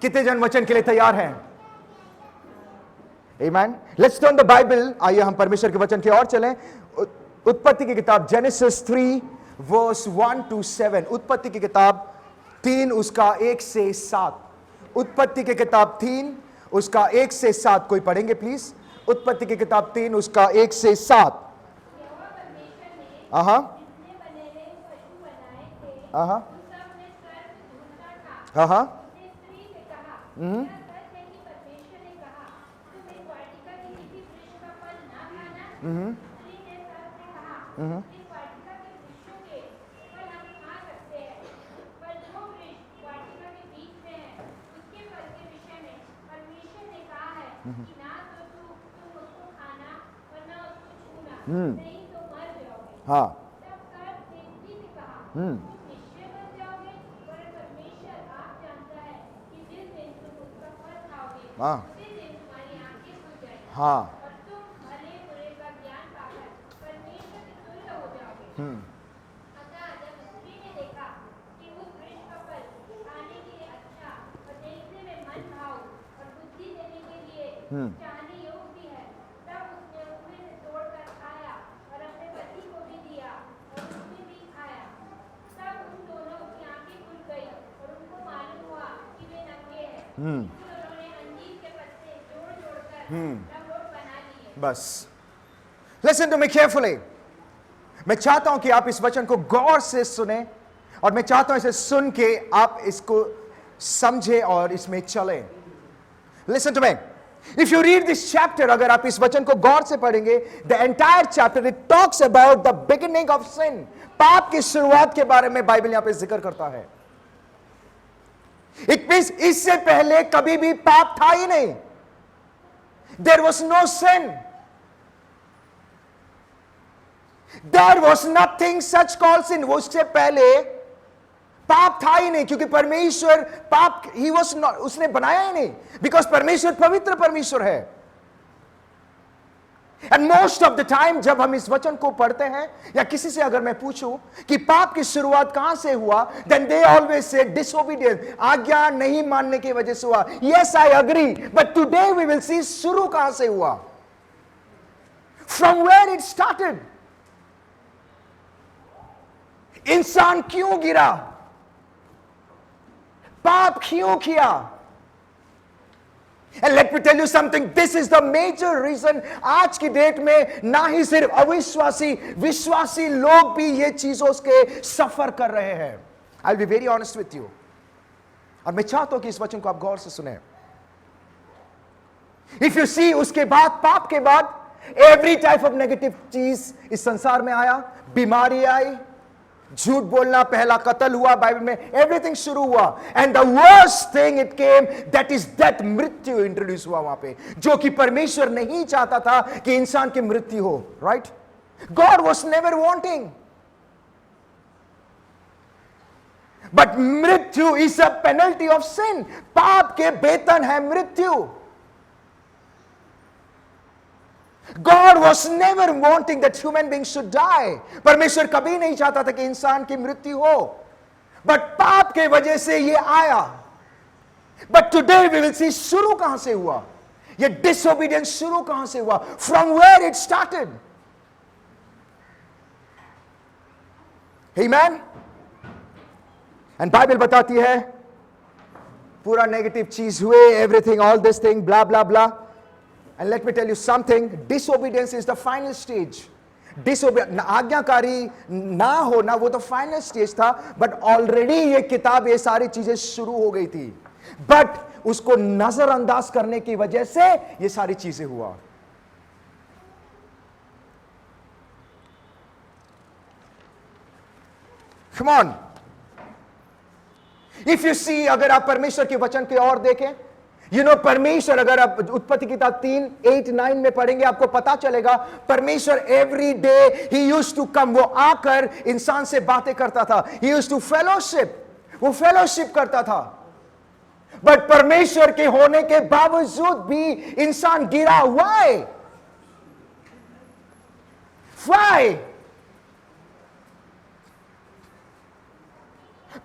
कितने जन वचन के लिए तैयार हैं? Amen. Let's turn the Bible. आइए हम परमेश्वर के वचन की ओर चलें. उत्पत्ति की किताब Genesis 3 verse 1 to 7. उत्पत्ति की किताब 3 उसका 1 से 7. उत्पत्ति की किताब 3 उसका 1 से 7. कोई पढ़ेंगे प्लीज? उत्पत्ति की किताब 3 उसका 1 से 7. हाँ हाँ हाँ. हाँ. हाँ. हाँ. बस लिसन टू मी केयरफुली. मैं चाहता हूं कि आप इस वचन को गौर से सुने और मैं चाहता हूं इसे सुन के आप इसको समझे और इसमें चले. Listen to me. If you read this chapter, अगर आप इस वचन को गौर से पढ़ेंगे, the entire chapter it talks about the beginning of sin. पाप की शुरुआत के बारे में बाइबल यहां पे जिक्र करता है. इट मींस इससे पहले कभी भी पाप था ही नहीं. There was no sin. There was nothing such called sin. वो उससे पहले पाप था ही नहीं, क्योंकि परमेश्वर पाप ही वाज नॉट, उसने बनाया ही नहीं, बिकॉज परमेश्वर पवित्र परमेश्वर है. And most of the time जब हम इस वचन को पढ़ते हैं या किसी से अगर मैं पूछूं कि पाप की शुरुआत कहां से हुआ, then they always say disobedience, आज्ञा नहीं मानने की वजह से हुआ. Yes I agree, but today we will see शुरू कहां से हुआ. From where it started. इंसान क्यों गिरा, पाप क्यों किया. And let me tell you something, this is the major reason आज की डेट में ना ही सिर्फ अविश्वासी, विश्वासी लोग भी ये चीजों के सफर कर रहे हैं. I'll be very honest with you. और मैं चाहता हूं कि इस वचन को आप गौर से सुने. If you see, उसके बाद, पाप के बाद every type of negative चीज इस संसार में आया. बीमारी आई, झूठ बोलना, पहला कत्ल हुआ बाइबल में, एवरीथिंग शुरू हुआ. And the worst thing it came, that is death. मृत्यु इंट्रोड्यूस हुआ वहां पे, जो कि परमेश्वर नहीं चाहता था कि इंसान की मृत्यु हो. Right? God was never wanting, but मृत्यु is a penalty of sin. पाप के वेतन है मृत्यु. God was never wanting that human beings should die. परमेश्वर कभी नहीं चाहता था कि इंसान की मृत्यु हो, बट पाप के वजह से ये आया. But today we will see शुरू कहां से हुआ, ये डिसोबीडियंस शुरू कहां से हुआ. From where it started. Amen. And Bible बताती है पूरा नेगेटिव चीज हुए, everything, all this thing, blah blah blah. And let me tell you something, disobedience is the final stage. आज्ञाकारी ना होना वो तो फाइनल स्टेज था, बट ऑलरेडी ये किताब, ये सारी चीजें शुरू हो गई थी, बट उसको नजरअंदाज करने की वजह से ये सारी चीजें हुआ. Come on. If you see, अगर आप परमेश्वर के वचन की ओर देखें, You know, परमेश्वर, अगर आप उत्पत्ति की किताब 3, 8, 9 में पढ़ेंगे, आपको पता चलेगा परमेश्वर every day he used to come. वो आकर इंसान से बातें करता था. ही यूज्ड टू फेलोशिप, वो फेलोशिप करता था. बट परमेश्वर के होने के बावजूद भी इंसान गिरा. Why? Why?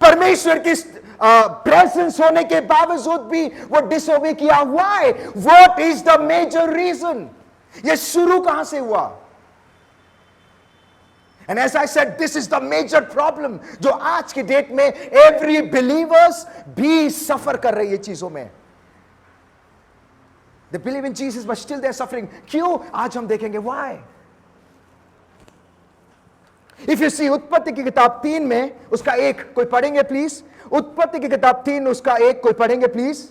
परमेश्वर की प्रेजेंस होने के बावजूद भी वो डिसोबे किया। Why? What is the major reason? ये शुरू कहां से हुआ? And as I said, this is the major problem जो आज की डेट में every believers भी सफर कर रही है चीजों में। They believe in Jesus but still they are suffering. क्यों? आज हम देखेंगे why. If you see उत्पत्ति की किताब 3 में उसका 1 कोई पढ़ेंगे प्लीज? उत्पत्ति की किताब 3 उसका 1 कोई पढ़ेंगे प्लीज?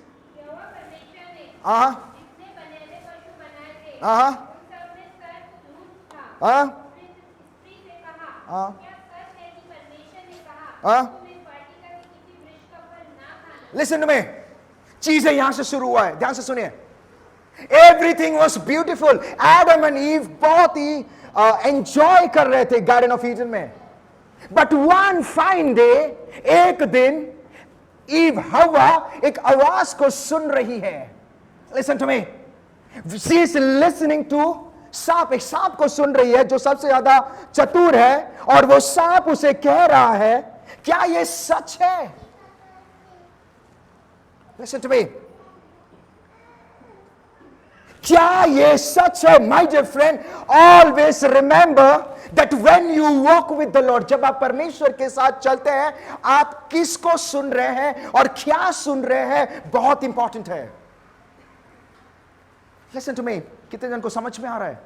Listen to me. चीजें यहां से शुरू हुआ है, ध्यान से सुनिए। Everything was beautiful. Adam and Eve बहुत ही एंजॉय कर रहे थे गार्डन ऑफ ईडन में। बट वन फाइन डे, एक दिन ईव हवा एक आवाज को सुन रही है। Listen to me, she is listening to सांप, एक सांप को सुन रही है जो सबसे ज्यादा चतुर है, और वो सांप उसे कह रहा है क्या ये सच है? लिसन टू मी, क्या ये सच है? My dear friend, always remember that when you walk with the Lord, जब आप परमेश्वर के साथ चलते हैं, आप किसको सुन रहे हैं और क्या सुन रहे हैं, बहुत इंपॉर्टेंट है। लिसन टू मी, कितने जन को समझ में आ रहा है?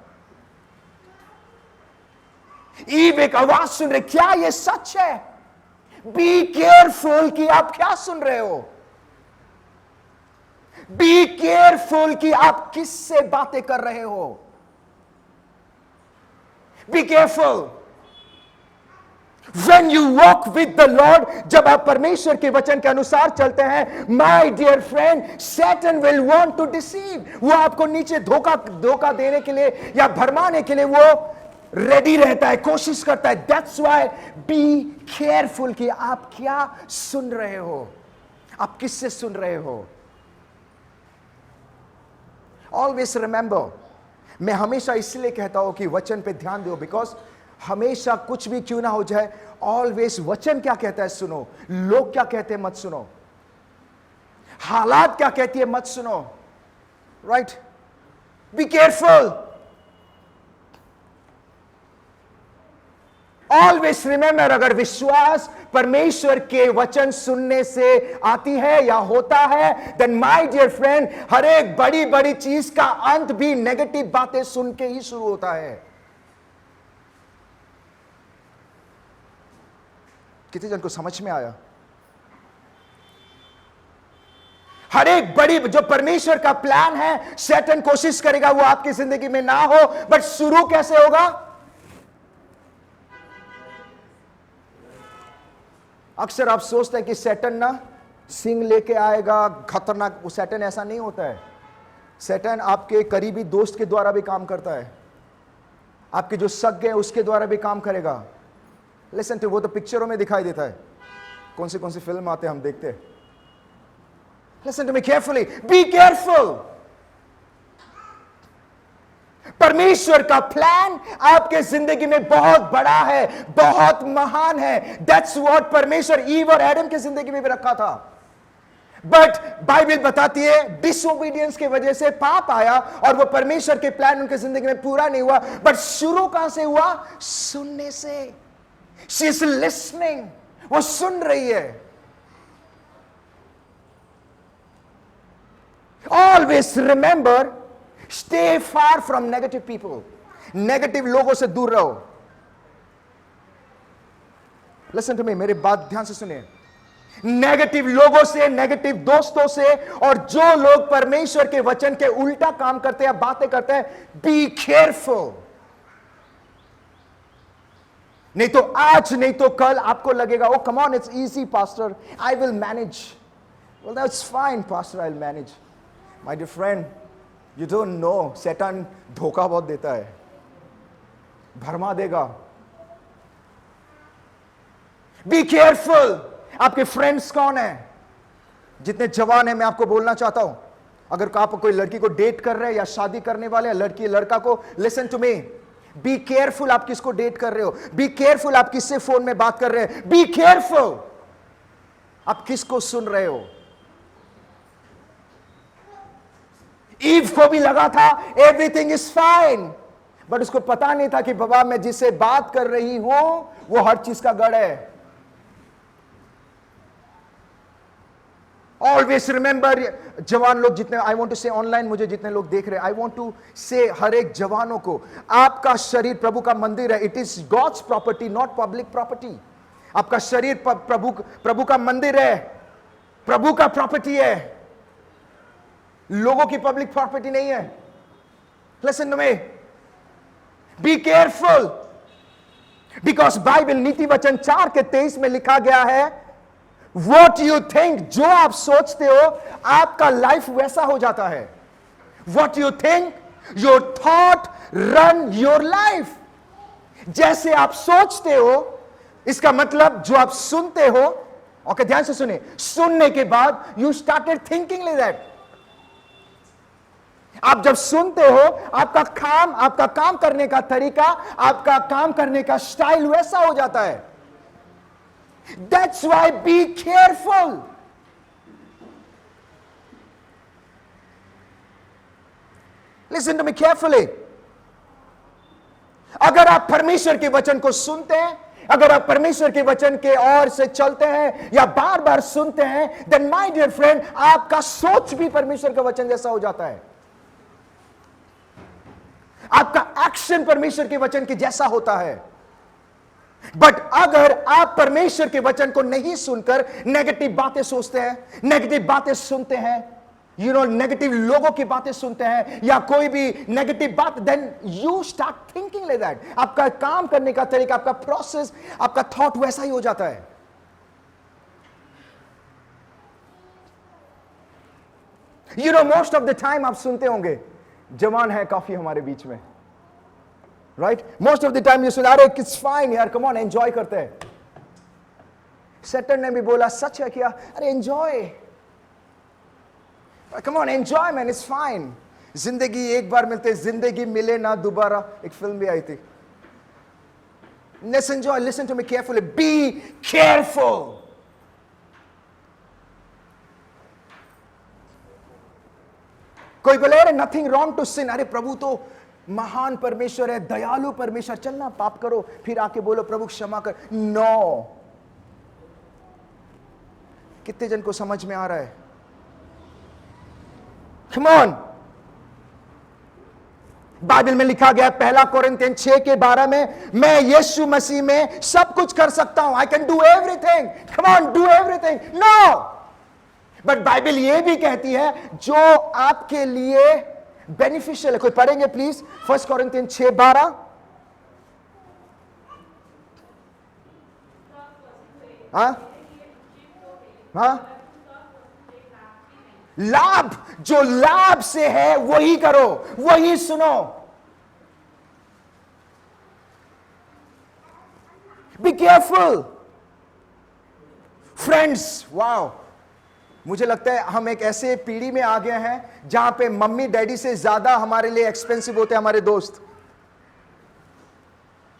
ईव एक आवाज सुन रहे, क्या ये सच है? बी केयरफुल कि आप क्या सुन रहे हो। बी केयरफुल कि आप किससे बातें कर रहे हो। Be careful when you walk with the Lord, जब आप परमेश्वर के वचन के अनुसार चलते हैं, my dear friend, Satan will want to deceive, वो आपको नीचे धोखा देने के लिए या भरमाने के लिए वो रेडी रहता है, कोशिश करता है। दैट्स व्हाई बी केयरफुल कि आप क्या सुन रहे हो, आप किससे सुन रहे हो। ऑलवेज रिमेंबर, मैं हमेशा इसलिए कहता हूं कि वचन पे ध्यान दो, बिकॉज हमेशा कुछ भी क्यों ना हो जाए, ऑलवेज वचन क्या कहता है सुनो, लोग क्या कहते हैं मत सुनो, हालात क्या कहती है मत सुनो। Right? Be careful. Always remember, अगर विश्वास परमेश्वर के वचन सुनने से आती है या होता है, देन माय डियर फ्रेंड, हर एक बड़ी बड़ी चीज का अंत भी नेगेटिव बातें सुन के ही शुरू होता है। कितने जन को समझ में आया? हर एक बड़ी जो परमेश्वर का प्लान है, शैतान कोशिश करेगा वो आपकी जिंदगी में ना हो, बट शुरू कैसे होगा? अक्सर आप सोचते हैं कि शैतान ना सिंह लेके आएगा खतरनाक, वो शैतान ऐसा नहीं होता है। शैतान आपके करीबी दोस्त के द्वारा भी काम करता है, आपके जो सगे हैं उसके द्वारा भी काम करेगा। लिसन टू, वो तो पिक्चरों में दिखाई देता है, कौन सी फिल्म आते हैं हम देखते हैं। Listen to me carefully, be careful. परमेश्वर का प्लान आपके जिंदगी में बहुत बड़ा है, बहुत महान है। दैट्स व्हाट परमेश्वर ईव और एडम की जिंदगी में भी रखा था। बट बाइबल बताती है डिसोबीडियंस की वजह से पाप आया और वो परमेश्वर के प्लान उनके जिंदगी में पूरा नहीं हुआ। बट शुरू कहां से हुआ? सुनने से। शी इज लिसनिंग, वो सुन रही है। Always remember, stay far from negative people, negative लोगों से दूर रहो। लिसन टू मी, मेरी बात ध्यान से सुनिए। नेगेटिव लोगों से, नेगेटिव दोस्तों से, और जो लोग परमेश्वर के वचन के उल्टा काम करते हैं, बातें करते हैं, बी केयरफुल। नहीं तो आज नहीं तो कल आपको लगेगा oh come on, it's easy pastor, I will manage. Well that's fine pastor, I will manage. My dear friend, you don't know, शैतान धोखा बहुत देता है, भरमा देगा। Be careful. आपके फ्रेंड्स कौन है? जितने जवान हैं, मैं आपको बोलना चाहता हूं, अगर आप कोई लड़की को डेट कर रहे हैं या शादी करने वाले हैं, लड़की लड़का को, listen to me, be careful आप किसको डेट कर रहे हो, बी केयरफुल आप किससे फोन में बात कर रहे हैं, बी केयरफुल। आप किसको सुन रहे हो? ईव को भी लगा था एवरीथिंग इज फाइन, बट उसको पता नहीं था कि बाबा मैं जिससे बात कर रही हूं वो हर चीज का गढ़ है। ऑलवेज रिमेंबर, जवान लोग जितने, आई वॉन्ट टू से ऑनलाइन मुझे जितने लोग देख रहे हैं, आई वॉन्ट टू से हर एक जवानों को, आपका शरीर प्रभु का मंदिर है। It is God's property, not public property. आपका शरीर प्रभु का मंदिर है, प्रभु का प्रॉपर्टी है, लोगों की पब्लिक प्रॉपर्टी नहीं है। Listen to me, be careful, because Bible नीति वचन 4:23 में लिखा गया है, वॉट यू थिंक, जो आप सोचते हो आपका लाइफ वैसा हो जाता है। What you think, your thought run your life. जैसे आप सोचते हो, इसका मतलब जो आप सुनते हो, ओके ध्यान से सुने, सुनने के बाद you started thinking like that. आप जब सुनते हो, आपका काम करने का तरीका, आपका काम करने का स्टाइल वैसा हो जाता है। That's why be careful. Listen to me carefully. अगर आप परमेश्वर के वचन को सुनते हैं, अगर आप परमेश्वर के वचन के ओर से चलते हैं या बार बार सुनते हैं, then my dear friend, आपका सोच भी परमेश्वर का वचन जैसा हो जाता है। आपका एक्शन परमेश्वर के वचन के जैसा होता है। बट अगर आप परमेश्वर के वचन को नहीं सुनकर नेगेटिव बातें सोचते हैं, नेगेटिव बातें सुनते हैं, नेगेटिव लोगों की बातें सुनते हैं या कोई भी नेगेटिव बात, then you start thinking like that. आपका काम करने का तरीका, आपका प्रोसेस, आपका थॉट वैसा ही हो जाता है। मोस्ट ऑफ द टाइम आप सुनते होंगे, जवान है काफी हमारे बीच में, right? Most of the time you सुन, अरे इट्स फाइन यार, कम ऑन एंजॉय करते हैं। सेटन ने भी बोला, सच है क्या? अरे enjoy, come on enjoy man, it's fine. जिंदगी एक बार मिलते, जिंदगी मिले ना दोबारा, एक फिल्म भी आई थी। Let's enjoy, listen to me carefully, be careful. कोई बोले अरे नथिंग रॉन्ग टू सिन, अरे प्रभु तो महान परमेश्वर है, दयालु परमेश्वर, चलना पाप करो फिर आके बोलो प्रभु क्षमा कर। नो। कितने जन को समझ में आ रहा है? Come on. बाइबल में लिखा गया, 1 कोरिन्थियन 6:12 में, मैं यीशु मसीह में सब कुछ कर सकता हूं। I can do everything. Come on, do everything. No, but Bible यह भी कहती है जो आपके लिए बेनिफिशियल है। कोई पढ़ेंगे प्लीज 1 कोरिन्थियन 6:12? हाँ, लाभ, जो लाभ से है वही करो, वही सुनो। Be careful friends. वाओ, मुझे लगता है हम एक ऐसे पीढ़ी में आ गए हैं जहां पे मम्मी डैडी से ज्यादा हमारे लिए एक्सपेंसिव होते हैं हमारे दोस्त।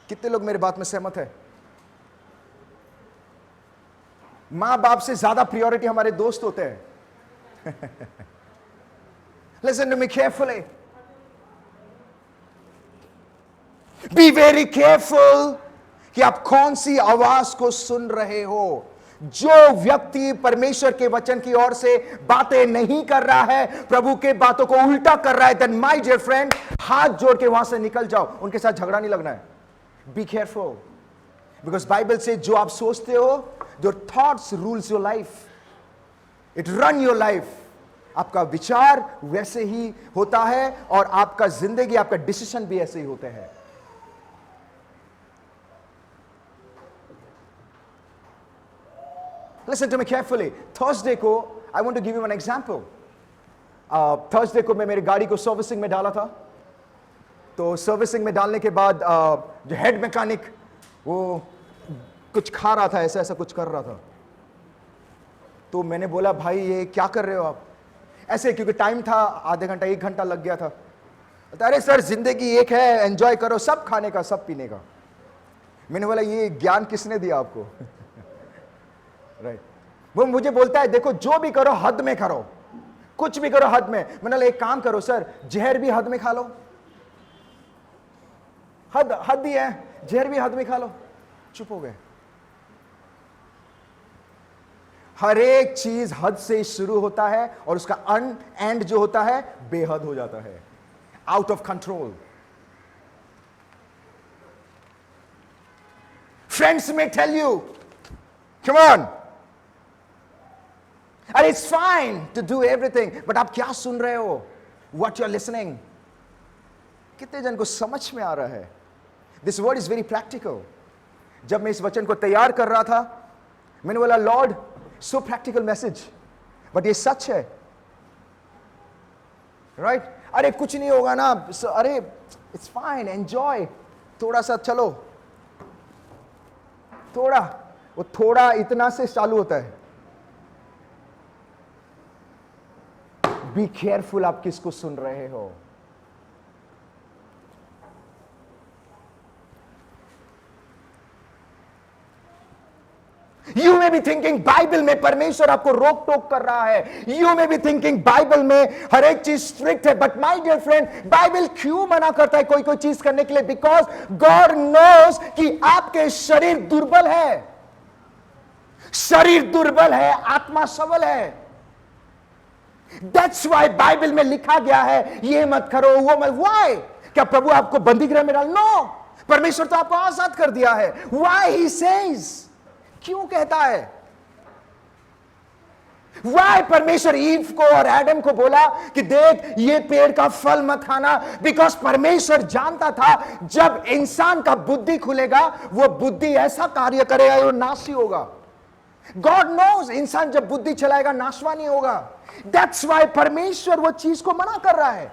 कितने लोग मेरे बात में सहमत है? मां बाप से ज्यादा प्रायोरिटी हमारे दोस्त होते हैं। Listen to me carefully. Be very careful कि आप कौन सी आवाज को सुन रहे हो। जो व्यक्ति परमेश्वर के वचन की ओर से बातें नहीं कर रहा है, प्रभु के बातों को उल्टा कर रहा है, then my dear friend, हाथ जोड़ के वहां से निकल जाओ, उनके साथ झगड़ा नहीं लगना है। Be careful, because बाइबल से जो आप सोचते हो, your thoughts rules your life, it run your life। आपका विचार वैसे ही होता है और आपका जिंदगी, आपका डिसीजन भी ऐसे ही होते हैं। Listen to me carefully. Thursday को, I want to give you one example. Thursday को मैं मेरी गाड़ी को सर्विसिंग में डाला था। तो सर्विसिंग में डालने के बाद जो हेड मैकेनिक वो कुछ खा रहा था, ऐसा ऐसा कुछ कर रहा था। तो मैंने बोला भाई ये क्या कर रहे हो आप? ऐसे, क्योंकि टाइम था, आधे घंटा 1 घंटा लग गया था। अरे सर जिंदगी एक है, एंजॉय करो, सब खाने का सब पीने का। मैंने बोला ये ज्ञान किसने दिया आपको? राइट। वो मुझे बोलता है देखो जो भी करो हद में करो, कुछ भी करो हद में। मैंने एक काम करो सर, जहर भी हद में खा लो। हद ही है, जहर भी हद में खा लो। चुप हो गए। हर एक चीज हद से शुरू होता है और उसका एंड जो होता है बेहद हो जाता है, आउट ऑफ कंट्रोल। फ्रेंड्स में टेल यू, कम ऑन, अरे it's fine to do everything, but आप क्या सुन रहे हो? What you are listening? कितने जन को समझ में आ रहा है? This word is very practical. जब मैं इस वचन को तैयार कर रहा था, मैंने बोला Lord, so practical message, but ये सच है, राइट? अरे कुछ नहीं होगा ना, अरे इट्स फाइन, एंजॉय, थोड़ा सा चलो, थोड़ा, वो थोड़ा इतना से चालू होता है। बी केयरफुल, आप किसको सुन रहे हो? यू में बी थिंकिंग बाइबल में परमेश्वर आपको रोक टोक कर रहा है। यू में बी थिंकिंग बाइबल में हर एक चीज स्ट्रिक्ट है, but my dear friend, Bible क्यों मना करता है कोई कोई चीज करने के लिए? बिकॉज गॉड नोज कि आपके शरीर दुर्बल है। शरीर दुर्बल है, आत्मा सबल है। दैट्स वाई बाइबल में लिखा गया है ये मत करो, वो मत। वाई? क्या प्रभु आपको बंदी गृह में डाल? नो, परमेश्वर तो आपको आजाद कर दिया है। वाई ही सेज, क्यों कहता है? वाई परमेश्वर ईव को और एडम को बोला कि देख ये पेड़ का फल मत खाना? बिकॉज परमेश्वर जानता था जब इंसान का बुद्धि खुलेगा वो बुद्धि ऐसा कार्य करेगा वो नाशी होगा। गॉड नोज इंसान जब बुद्धि चलाएगा नाशवानी होगा। दैट्स वाई परमेश्वर वो चीज को मना कर रहा है।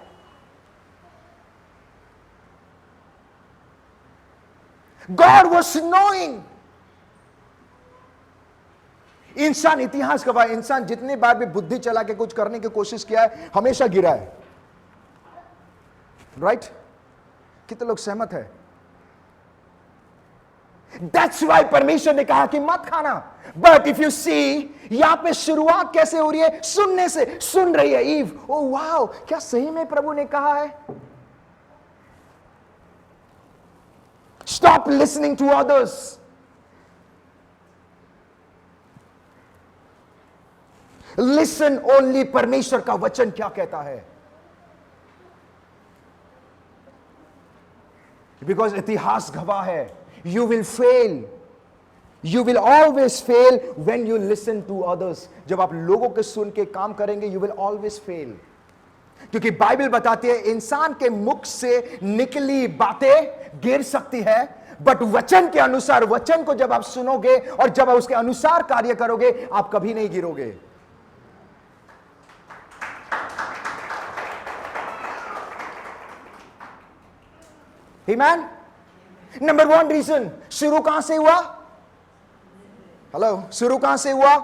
God was knowing. इंसान, इतिहास गवाह, इंसान जितनी बार भी बुद्धि चला के कुछ करने की कोशिश किया है हमेशा गिरा है, राइट? कितने लोग सहमत है? That's why परमेश्वर ने कहा कि मत खाना। बट इफ यू सी, यहां पे शुरुआत कैसे हो रही है? सुनने से। सुन रही है ईव। ओ वाओ, क्या सही में प्रभु ने कहा है? Stop listening to others. Listen only परमेश्वर का वचन क्या कहता है। बिकॉज इतिहास गवाह है, you will fail, you will always fail when you listen to others. जब आप लोगों के सुन के काम करेंगे यू विल ऑलवेज फेल। क्योंकि बाइबल बताती है इंसान के मुख से निकली बातें गिर सकती है, बट वचन के अनुसार, वचन को जब आप सुनोगे और जब आप उसके अनुसार कार्य करोगे आप कभी नहीं गिरोगे। Amen? नंबर 1 रीजन, शुरू कहां से हुआ? हेलो, शुरू कहां से हुआ?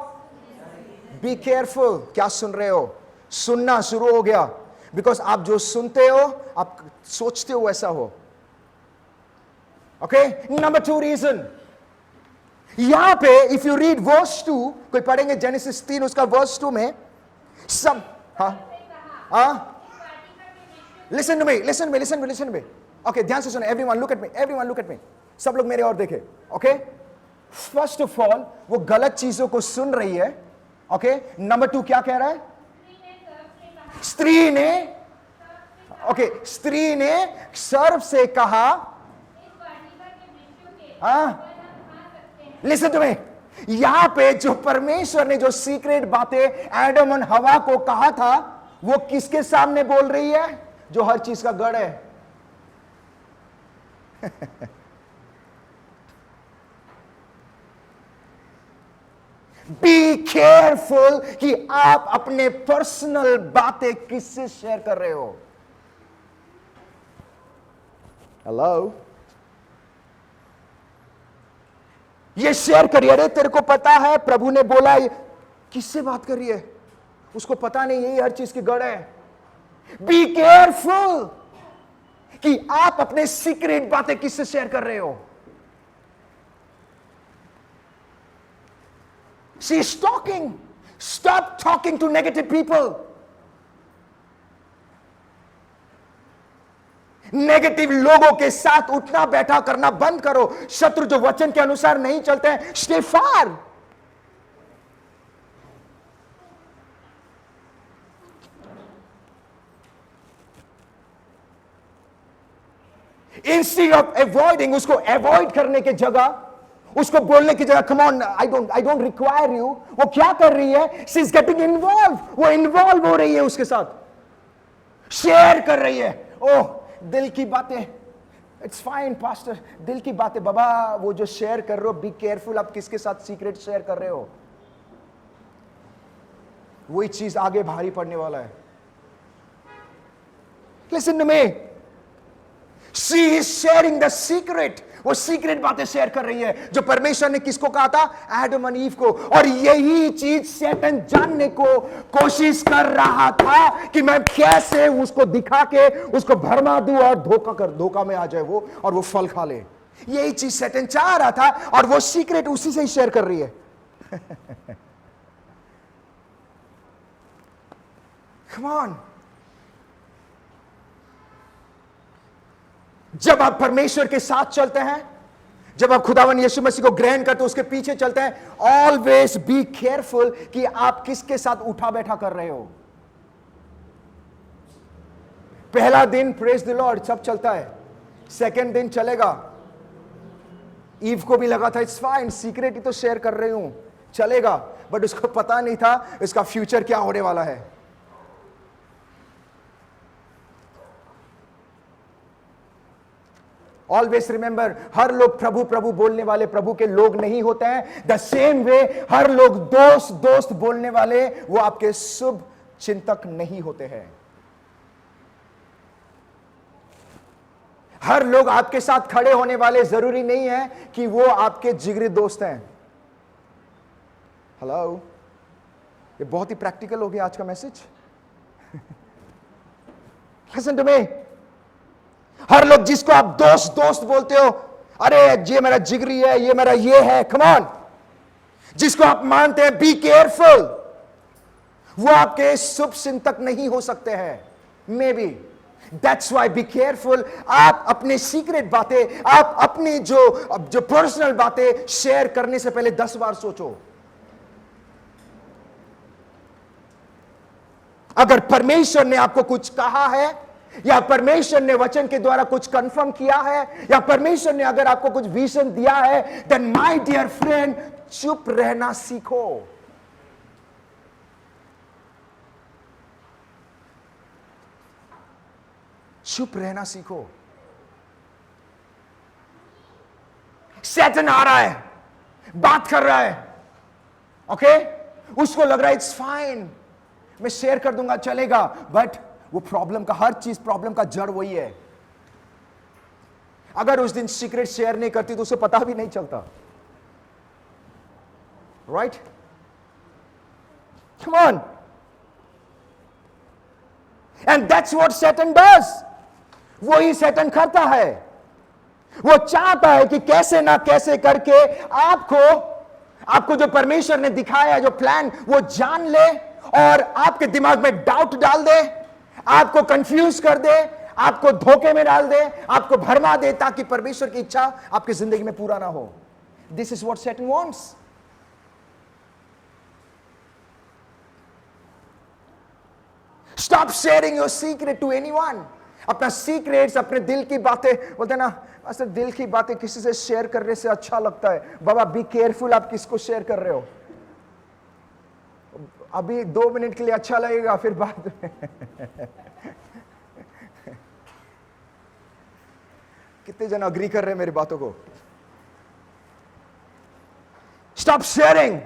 बी केयरफुल, क्या सुन रहे हो? सुनना शुरू हो गया। बिकॉज आप जो सुनते हो आप सोचते हो वैसा हो। ओके, नंबर 2 रीजन, यहां पे इफ यू रीड वर्स 2, कोई पढ़ेंगे जेनेसिस 3 उसका वर्स 2 में सब, listen to me, listen to me, listen to me, listen to me. Okay, ध्यान से सुनो, everyone look at me, everyone look at me, सब लोग मेरे और देखे। ओके, फर्स्ट ऑफ ऑल वो गलत चीजों को सुन रही है। ओके, नंबर 2 क्या कह रहा है? स्त्री ने, ओके, स्त्री ने सर्प से कहा, लिसन टू मी, यहां पे जो परमेश्वर ने जो सीक्रेट बातें एडम और हवा को कहा था वो किसके सामने बोल रही है? जो हर चीज का गढ़ है। बी केयरफुल कि आप अपने पर्सनल बातें किससे शेयर कर रहे हो। हेलो, ये शेयर करिए। अरे तेरे को पता है प्रभु ने बोला, किससे बात कर रही है? उसको पता नहीं यही हर चीज की गढ़ है। बी केयरफुल कि आप अपने सीक्रेट बातें किससे शेयर कर रहे हो। She is talking. Stop talking to negative people. Negative लोगों के साथ उठना बैठा करना बंद करो। शत्रु जो वचन के अनुसार नहीं चलते हैं, stay far. Instead of avoiding, उसको अवॉइड करने की जगह, उसको बोलने की जगह, come on, I don't require you, वो क्या कर रही है? शी इज गेटिंग इन्वॉल्व, वो इन्वॉल्व हो रही है उसके साथ, शेयर कर रही है। ओह, दिल की बातें, इट्स फाइन पास्टर, दिल की बातें। बाबा वो जो शेयर कर रहे हो, बी केयरफुल, आप किसके साथ सीक्रेट शेयर कर रहे हो, वही चीज आगे भारी पड़ने वाला है। Listen to me, she is sharing the secret, वो सीक्रेट बातें शेयर कर रही है जो परमेश्वर ने किसको कहा था? एडम और ईव को। और यही चीज शैतान जानने को कोशिश कर रहा था कि मैं कैसे उसको दिखा के उसको भरमा दूं और धोखा में आ जाए वो, और वो फल खा ले। यही चीज शैतान चाह रहा था, और वो सीक्रेट उसी से ही शेयर कर रही है। Come on. जब आप परमेश्वर के साथ चलते हैं, जब आप खुदावन यीशु मसीह को ग्रहण करते हो, उसके पीछे चलते हैं, ऑलवेज बी केयरफुल कि आप किसके साथ उठा बैठा कर रहे हो। पहला दिन प्रेज द लॉर्ड सब चलता है, सेकंड दिन चलेगा। ईव को भी लगा था इट्स फाइन, सीक्रेट ही तो शेयर कर रही हूं, चलेगा, बट उसको पता नहीं था इसका फ्यूचर क्या होने वाला है। ऑलवेज रिमेंबर, हर लोग प्रभु प्रभु बोलने वाले प्रभु के लोग नहीं होते हैं। द सेम वे हर लोग दोस्त दोस्त बोलने वाले वो आपके शुभ चिंतक नहीं होते हैं। हर लोग आपके साथ खड़े होने वाले जरूरी नहीं है कि वो आपके जिगरी दोस्त हैं। हेलो, ये बहुत ही प्रैक्टिकल हो गया आज का मैसेज। लिसन टू मी, हर लोग जिसको आप दोस्त दोस्त बोलते हो, अरे ये मेरा जिगरी है, ये मेरा ये है, कम ऑन, जिसको आप मानते हैं, बी केयरफुल, वो आपके शुभ चिंतक नहीं हो सकते हैं। May be that's why B careful. आप अपने सीक्रेट बातें, आप अपनी जो पर्सनल बातें शेयर करने से पहले 10 बार सोचो। अगर परमेश्वर ने आपको कुछ कहा है, या परमेश्वर ने वचन के द्वारा कुछ कंफर्म किया है, या परमेश्वर ने अगर आपको कुछ विजन दिया है, देन माय डियर फ्रेंड, चुप रहना सीखो। चुप रहना सीखो। शैतान आ रहा है, बात कर रहा है, ओके, उसको लग रहा है इट्स फाइन, मैं शेयर कर दूंगा, चलेगा, बट वो प्रॉब्लम का, हर चीज प्रॉब्लम का जड़ वही है। अगर उस दिन सीक्रेट शेयर नहीं करती तो उसे पता भी नहीं चलता, right? Come on. And that's what Satan does. वो ही सैटन करता है। वो चाहता है कि कैसे ना कैसे करके आपको जो परमेश्वर ने दिखाया, जो प्लान, वो जान ले और आपके दिमाग में डाउट डाल दे, आपको कंफ्यूज कर दे, आपको धोखे में डाल दे, आपको भरमा दे, ताकि परमेश्वर की इच्छा आपकी जिंदगी में पूरा ना हो। This is what Satan wants. Stop sharing your secret to anyone. अपना सीक्रेट्स, अपने दिल की बातें, बोलते ना असल दिल की बातें किसी से शेयर करने से अच्छा लगता है। बाबा बी केयरफुल, आप किसको शेयर कर रहे हो। अभी 2 मिनट के लिए अच्छा लगेगा, फिर बाद में कितने जन अग्री कर रहे हैं मेरी बातों को। Stop sharing.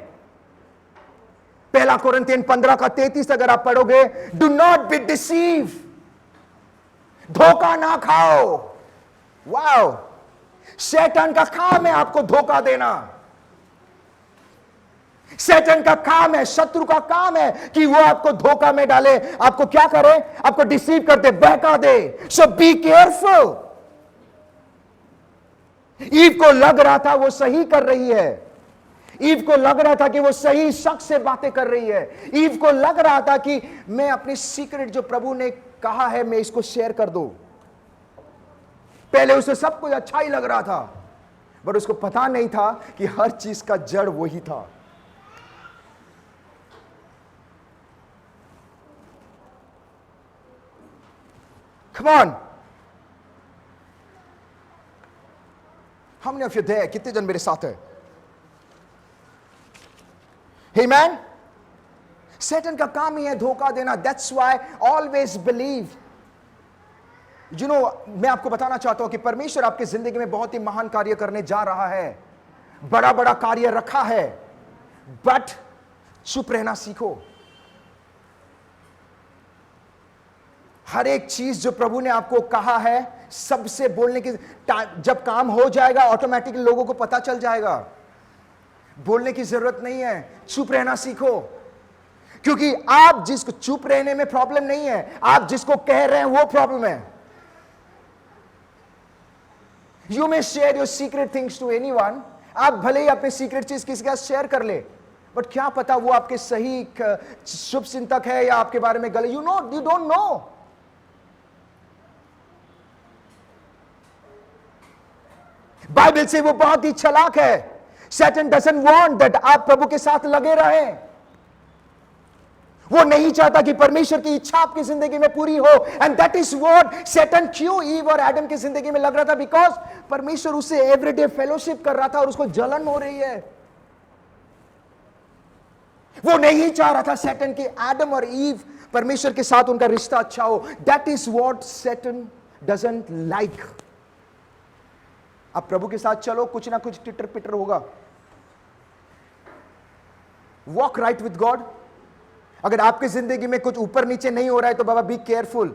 पहला कोरिन्थियन 15:33 अगर आप पढ़ोगे, डू नॉट बी डिसीव, धोखा ना खाओ। वाओ, शैतान का काम है आपको धोखा देना। शैतान का काम है, शत्रु का काम है कि वो आपको धोखा में डाले, आपको क्या करे, आपको डिसीव कर दे, बहका दे। सो बी केयरफुल। ईव को लग रहा था वो सही कर रही है, ईव को लग रहा था कि वो सही शख्स से बातें कर रही है। ईव को लग रहा था कि मैं अपनी सीक्रेट जो प्रभु ने कहा है मैं इसको शेयर कर दूं। पहले उसे सब कुछ अच्छा ही लग रहा था, बट उसको पता नहीं था कि हर चीज का जड़ वही था। Come on. How many of you there? कितने जन मेरे साथ है? Amen. Satan का काम ही है धोखा देना. That's why always believe. You know, मैं आपको बताना चाहता हूं कि परमेश्वर आपकी जिंदगी में बहुत ही महान कार्य करने जा रहा है, बड़ा बड़ा कार्य रखा है, बट चुप रहना सीखो। हर एक चीज जो प्रभु ने आपको कहा है सबसे बोलने की, जब काम हो जाएगा ऑटोमेटिकली लोगों को पता चल जाएगा। बोलने की जरूरत नहीं है, चुप रहना सीखो। क्योंकि आप जिसको चुप रहने में प्रॉब्लम नहीं है, आप जिसको कह रहे हैं वो प्रॉब्लम है। You may share your secret things to anyone. आप भले ही अपने सीक्रेट चीज किसी के साथ शेयर कर ले, बट क्या पता वो आपके सही शुभ चिंतक है या आपके बारे में गलत। You don't no. बाइबल से वो बहुत ही चालाक है। Satan doesn't want that आप प्रभु के साथ लगे रहें। वो नहीं चाहता कि परमेश्वर की इच्छा आपकी जिंदगी में पूरी हो। And that is what Satan क्यों ईव और एडम की जिंदगी में लग रहा था, बिकॉज परमेश्वर उससे एवरीडे फेलोशिप कर रहा था और उसको जलन हो रही है। वो नहीं चाह रहा था Satan कि एडम और ईव परमेश्वर के साथ उनका रिश्ता अच्छा हो। That is what Satan doesn't like। आप प्रभु के साथ चलो, कुछ ना कुछ टिटर पिटर होगा। Walk right with God. अगर आपकी जिंदगी में कुछ ऊपर नीचे नहीं हो रहा है तो बाबा be careful.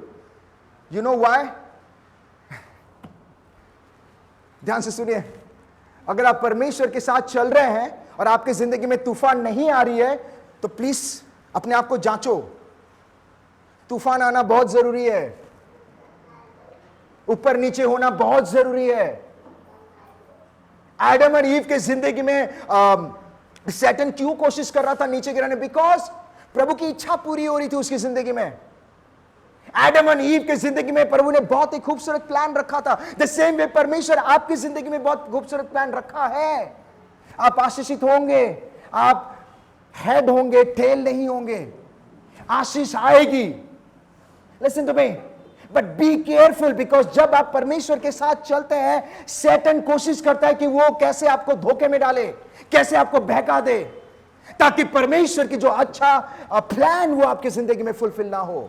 You know why? ध्यान से सुनिए। अगर आप परमेश्वर के साथ चल रहे हैं और आपकी जिंदगी में तूफान नहीं आ रही है तो प्लीज अपने आप को जांचो। तूफान आना बहुत जरूरी है, ऊपर नीचे होना बहुत जरूरी है। एडम और ईव के जिंदगी में सैटन क्यों कोशिश कर रहा था नीचे गिराने? बिकॉज प्रभु की इच्छा पूरी हो रही थी उसकी जिंदगी में। एडम और ईव के जिंदगी में प्रभु ने बहुत ही खूबसूरत प्लान रखा था। द सेम वे परमेश्वर आपकी जिंदगी में बहुत खूबसूरत प्लान रखा है। आप आशीषित होंगे, आप हेड होंगे, टेल नहीं होंगे। आशीष आएगी। Listen to me, but be careful, because जब आप परमेश्वर के साथ चलते हैं सैटन कोशिश करता है कि वो कैसे आपको धोखे में डाले, कैसे आपको बहका दे, ताकि परमेश्वर की जो अच्छा प्लान वो आपकी जिंदगी में फुलफिल ना हो।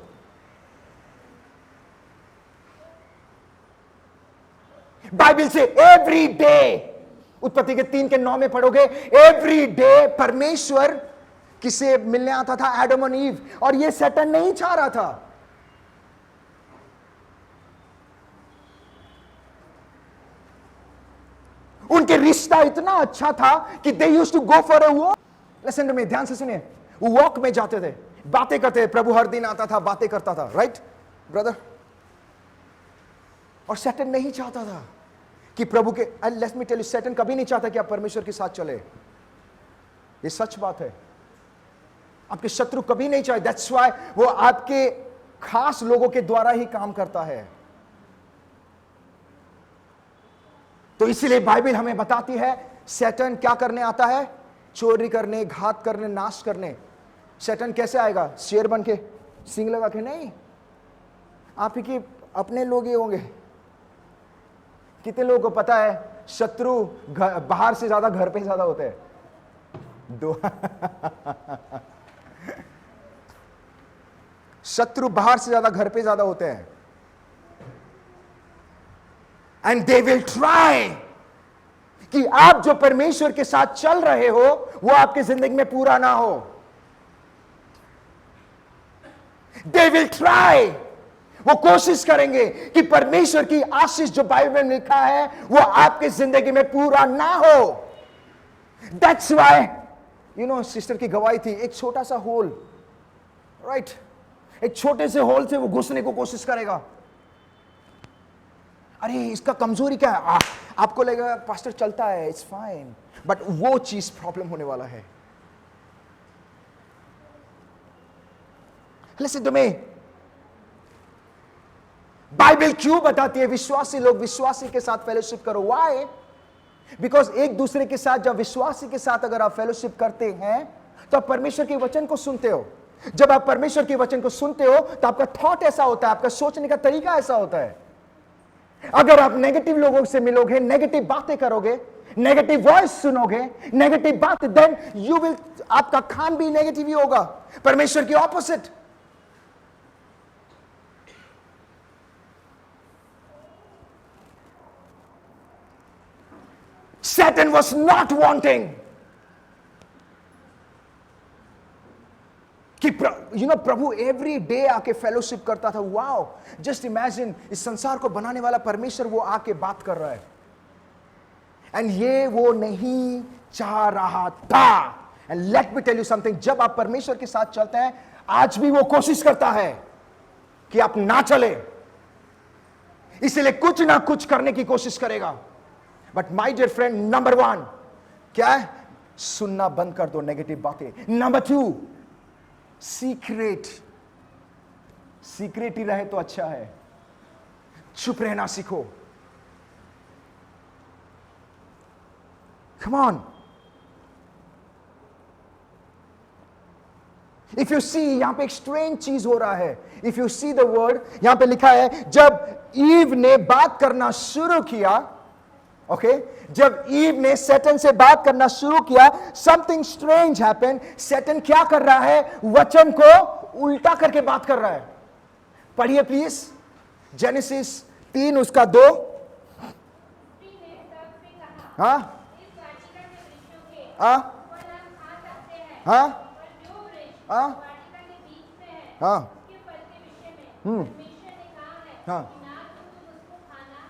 बाइबल से एवरी डे, उत्पत्ति के 3:9 में पढ़ोगे, एवरी डे परमेश्वर किसे मिलने आता था? एडम और ईव। और ये सैटन नहीं चाह रहा था। उनके रिश्ता इतना अच्छा था कि they used to go for a walk. Listen to me, ध्यान से सुनिए। वो वॉक में जाते थे, बातें करते थे। प्रभु हर दिन आता था, बातें करता था, राइट ब्रदर? और सैटन नहीं चाहता था कि प्रभु के, let me tell you, Satan कभी नहीं चाहता कि आप परमेश्वर के साथ चले। ये सच बात है। आपके शत्रु कभी नहीं चाहे। दैट्स व्हाई वो आपके खास लोगों के द्वारा ही काम करता है। तो इसीलिए बाइबल हमें बताती है सैटन क्या करने आता है? चोरी करने, घात करने, नाश करने। सैटन कैसे आएगा? शेर बन के, सींग लगा के? नहीं, आप ही के अपने लोग ही होंगे। कितने लोगों को पता है शत्रु बाहर से ज्यादा घर पे ज्यादा होते हैं? शत्रु बाहर से ज्यादा घर पे ज्यादा होते हैं। एंड दे विल ट्राई कि आप जो परमेश्वर के साथ चल रहे हो वो आपकी जिंदगी में पूरा ना हो। दे विल ट्राई, वो कोशिश करेंगे कि परमेश्वर की आशीष जो बाइबल में लिखा है वो आपकी जिंदगी में पूरा ना हो। That's why you know, sister की गवाही थी, एक छोटा सा होल, राइट? एक छोटे से होल से वो घुसने को कोशिश करेगा। अरे इसका कमजोरी क्या है? आपको लगेगा पास्टर चलता है, इट्स फाइन। बट वो चीज प्रॉब्लम होने वाला है। लिसन टू मी, बाइबल क्यों बताती है विश्वासी लोग विश्वासी के साथ फेलोशिप करो? व्हाई? बिकॉज एक दूसरे के साथ, जब विश्वासी के साथ अगर आप फेलोशिप करते हैं तो आप परमेश्वर के वचन को सुनते हो। जब आप परमेश्वर के वचन को सुनते हो तो आपका थॉट ऐसा होता है, आपका सोचने का तरीका ऐसा होता है। अगर आप नेगेटिव लोगों से मिलोगे, नेगेटिव बातें करोगे, नेगेटिव वॉइस सुनोगे, नेगेटिव बात, देन यू विल, आपका खान भी नेगेटिव ही होगा, परमेश्वर की opposite. Satan was not wanting कि प्रभु एवरी डे आके फेलोशिप करता था। वाओ, जस्ट इमेजिन, इस संसार को बनाने वाला परमेश्वर वो आके बात कर रहा है, एंड ये वो नहीं चाह रहा था। And let me tell you something, जब आप परमेश्वर के साथ चलते हैं, आज भी वो कोशिश करता है कि आप ना चले, इसलिए कुछ ना कुछ करने की कोशिश करेगा। But my dear friend, number 1 क्या है? सुनना बंद कर दो नेगेटिव बातें। नंबर 2, सीक्रेट ही रहे तो अच्छा है, चुप रहना सीखो। Come on, if you see, यहां पे एक स्ट्रेंज चीज हो रहा है। If you see the word, यहां पे लिखा है जब ईव ने बात करना शुरू किया, ओके, जब ईव ने सैटन से बात करना शुरू किया, समथिंग स्ट्रेंज हैपेंड। सैटन क्या कर रहा है? वचन को उल्टा करके बात कर रहा है। पढ़िए प्लीज, जेनेसिस 3 उसका 2। हाँ हाँ हाँ हाँ हाँ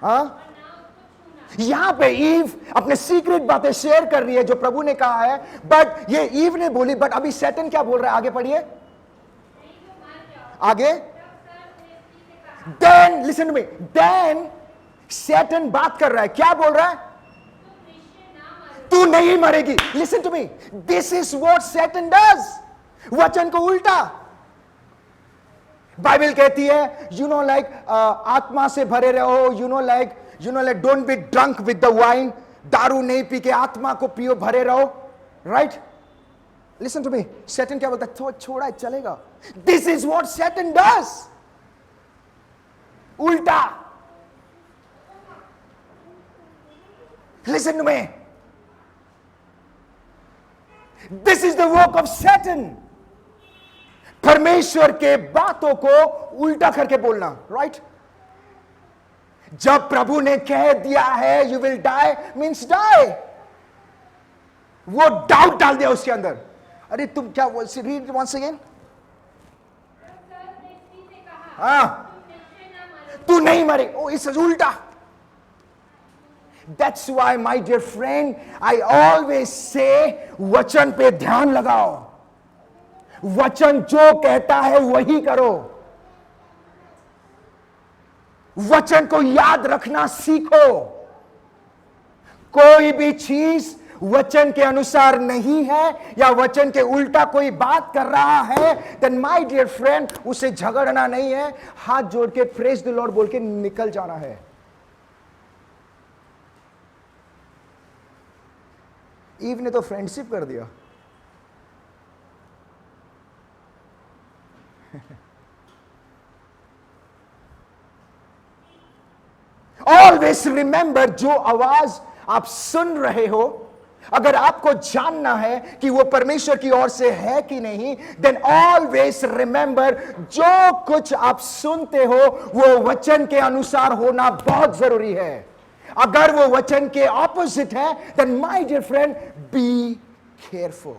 हाँ। यहां पे ईव अपने सीक्रेट बातें शेयर कर रही है जो प्रभु ने कहा है, बट ये ईव ने बोली, बट अभी सैटन क्या बोल रहा है? आगे पढ़िए, आगे। Then listen to me, then Satan बात कर रहा है, क्या बोल रहा है? तू नहीं मरेगी। Listen to me, this is what Satan does, वचन को उल्टा। बाइबल कहती है लाइक आत्मा से भरे रहो, like don't be drunk with the wine, दारू नहीं पी के आत्मा को पियो, भरे रहो, right? Listen to me, Satan क्या बोलता है? छोड़ा, चलेगा। This is what Satan does, उल्टा। Listen to me, this is the work of Satan. परमेश्वर के बातों को उल्टा करके बोलना, राइट? जब प्रभु ने कह दिया है you will die, means die, वो डाउट डाल दिया उसके अंदर। अरे तुम क्या, रीड वंस अगेन। हाँ, तू नहीं मरे, ओ इस उल्टा। That's why my dear friend, I always say वचन पे ध्यान लगाओ। वचन जो कहता है वही करो। वचन को याद रखना सीखो। कोई भी चीज वचन के अनुसार नहीं है या वचन के उल्टा कोई बात कर रहा है, देन माय डियर फ्रेंड, उसे झगड़ना नहीं है, हाथ जोड़ के प्रेज द लॉर्ड बोल के निकल जाना है। ईव ने तो फ्रेंडशिप कर दिया। ऑलवेज रिमेंबर, जो आवाज आप सुन रहे हो, अगर आपको जानना है कि वो परमेश्वर की ओर से है कि नहीं, देन ऑलवेज रिमेंबर, जो कुछ आप सुनते हो वो वचन के अनुसार होना बहुत जरूरी है। अगर वो वचन के ऑपोजिट है, then my dear friend, be careful.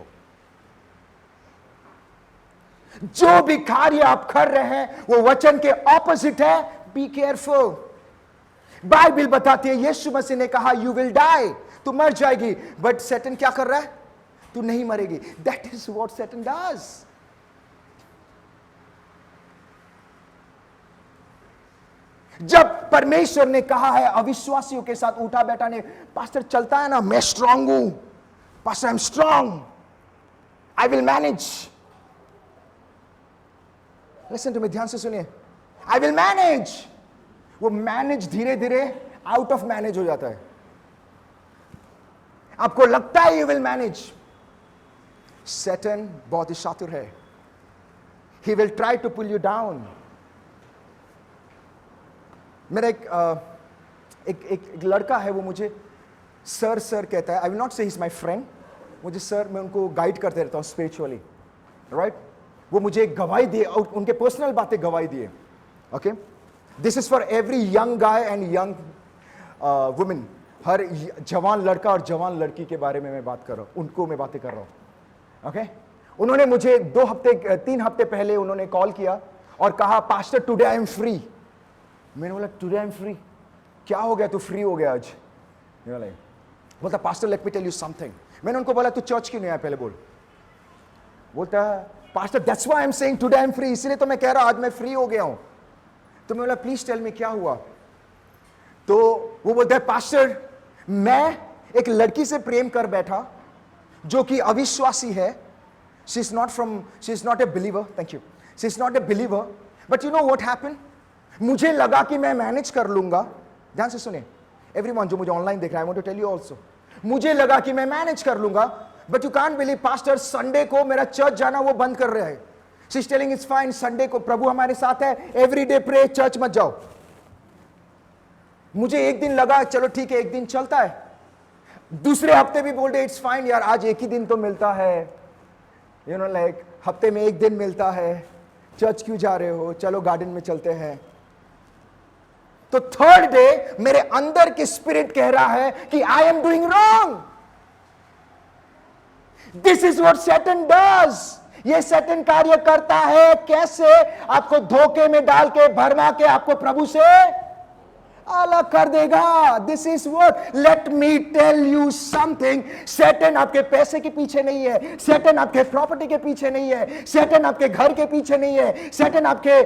जो भी कार्य आप कर रहे हैं वो वचन के ऑपोजिट है, बी केयरफुल। बाइबल बताती है यीशु मसीह ने कहा यू विल डाई, तू मर जाएगी, बट सैटन क्या कर रहा है? तू नहीं मरेगी। That is what Satan does. जब परमेश्वर ने कहा है अविश्वासियों के साथ उठा बैठा ने, पास्टर चलता है ना, मैं स्ट्रांग हूं, pastor I am strong, I will manage. Listen to me, ध्यान से सुनिए, आई विल मैनेज। वो मैनेज धीरे धीरे आउट ऑफ मैनेज हो जाता है। आपको लगता है यू विल मैनेज, सैटन बहुत ही शातिर है, he will try to pull you down. मेरा एक लड़का है, वो मुझे सर सर कहता है। आई विल नॉट से ही इज माई फ्रेंड, मुझे सर, मैं उनको गाइड करते रहता हूँ स्पिरिचुअली, राइट। वो मुझे एक गवाही दिए, उनके पर्सनल बातें गवाही दिए। Okay, this is for every young guy and young women. हर जवान लड़का और जवान लड़की के बारे में मैं बात कर रहा हूं, उनको मैं बातें कर रहा हूं। ओके, उन्होंने मुझे 3 हफ्ते पहले उन्होंने कॉल किया और कहा, pastor today I am free. मैंने बोला, टुडे आई एम फ्री, क्या हो गया, तू फ्री हो गया आज? बोलता, pastor let me tell you something. मैंने उनको बोला, तू चर्च क्यों नहीं आया पहले बोल। बोलता, pastor that's why I am saying today I am free, इसलिए तो मैं कह रहा आज मैं फ्री हो गया हूं। तो मैं बोला, प्लीज टेल मी क्या हुआ। तो वो बोलता है, पास्टर मैं एक लड़की से प्रेम कर बैठा जो कि अविश्वासी है। She is not a believer, thank you, she is not a believer, but you know what happened, मुझे लगा कि मैं मैनेज कर लूंगा। ध्यान से सुने एवरीवन जो मुझे ऑनलाइन देख रहा है, I want to tell you also, मुझे लगा कि मैं मैनेज कर लूंगा, but you can't believe pastor, Sunday को मेरा चर्च जाना वो बंद कर रहा है। She is telling it's fine, Sunday को प्रभु हमारे साथ है, एवरीडे प्रे, चर्च मत जाओ। मुझे एक दिन लगा चलो ठीक है, एक दिन चलता है, दूसरे हफ्ते भी बोल रहे इट्स फाइन यार, आज एक ही दिन तो मिलता है, यू नो लाइक हफ्ते में एक दिन मिलता है, चर्च क्यों जा रहे हो, चलो गार्डन में चलते हैं। तो थर्ड डे मेरे अंदर की स्पिरिट कह रहा है कि I am doing wrong. This is what Satan does. ये सैटन कार्य करता है, कैसे? आपको धोखे में डाल के, भरमा के आपको प्रभु से अलग कर देगा। This is what, let me tell you something, Satan आपके पैसे के पीछे नहीं है, सैटन आपके प्रॉपर्टी के पीछे नहीं है, सैटन आपके घर के पीछे नहीं है, सैटन आपके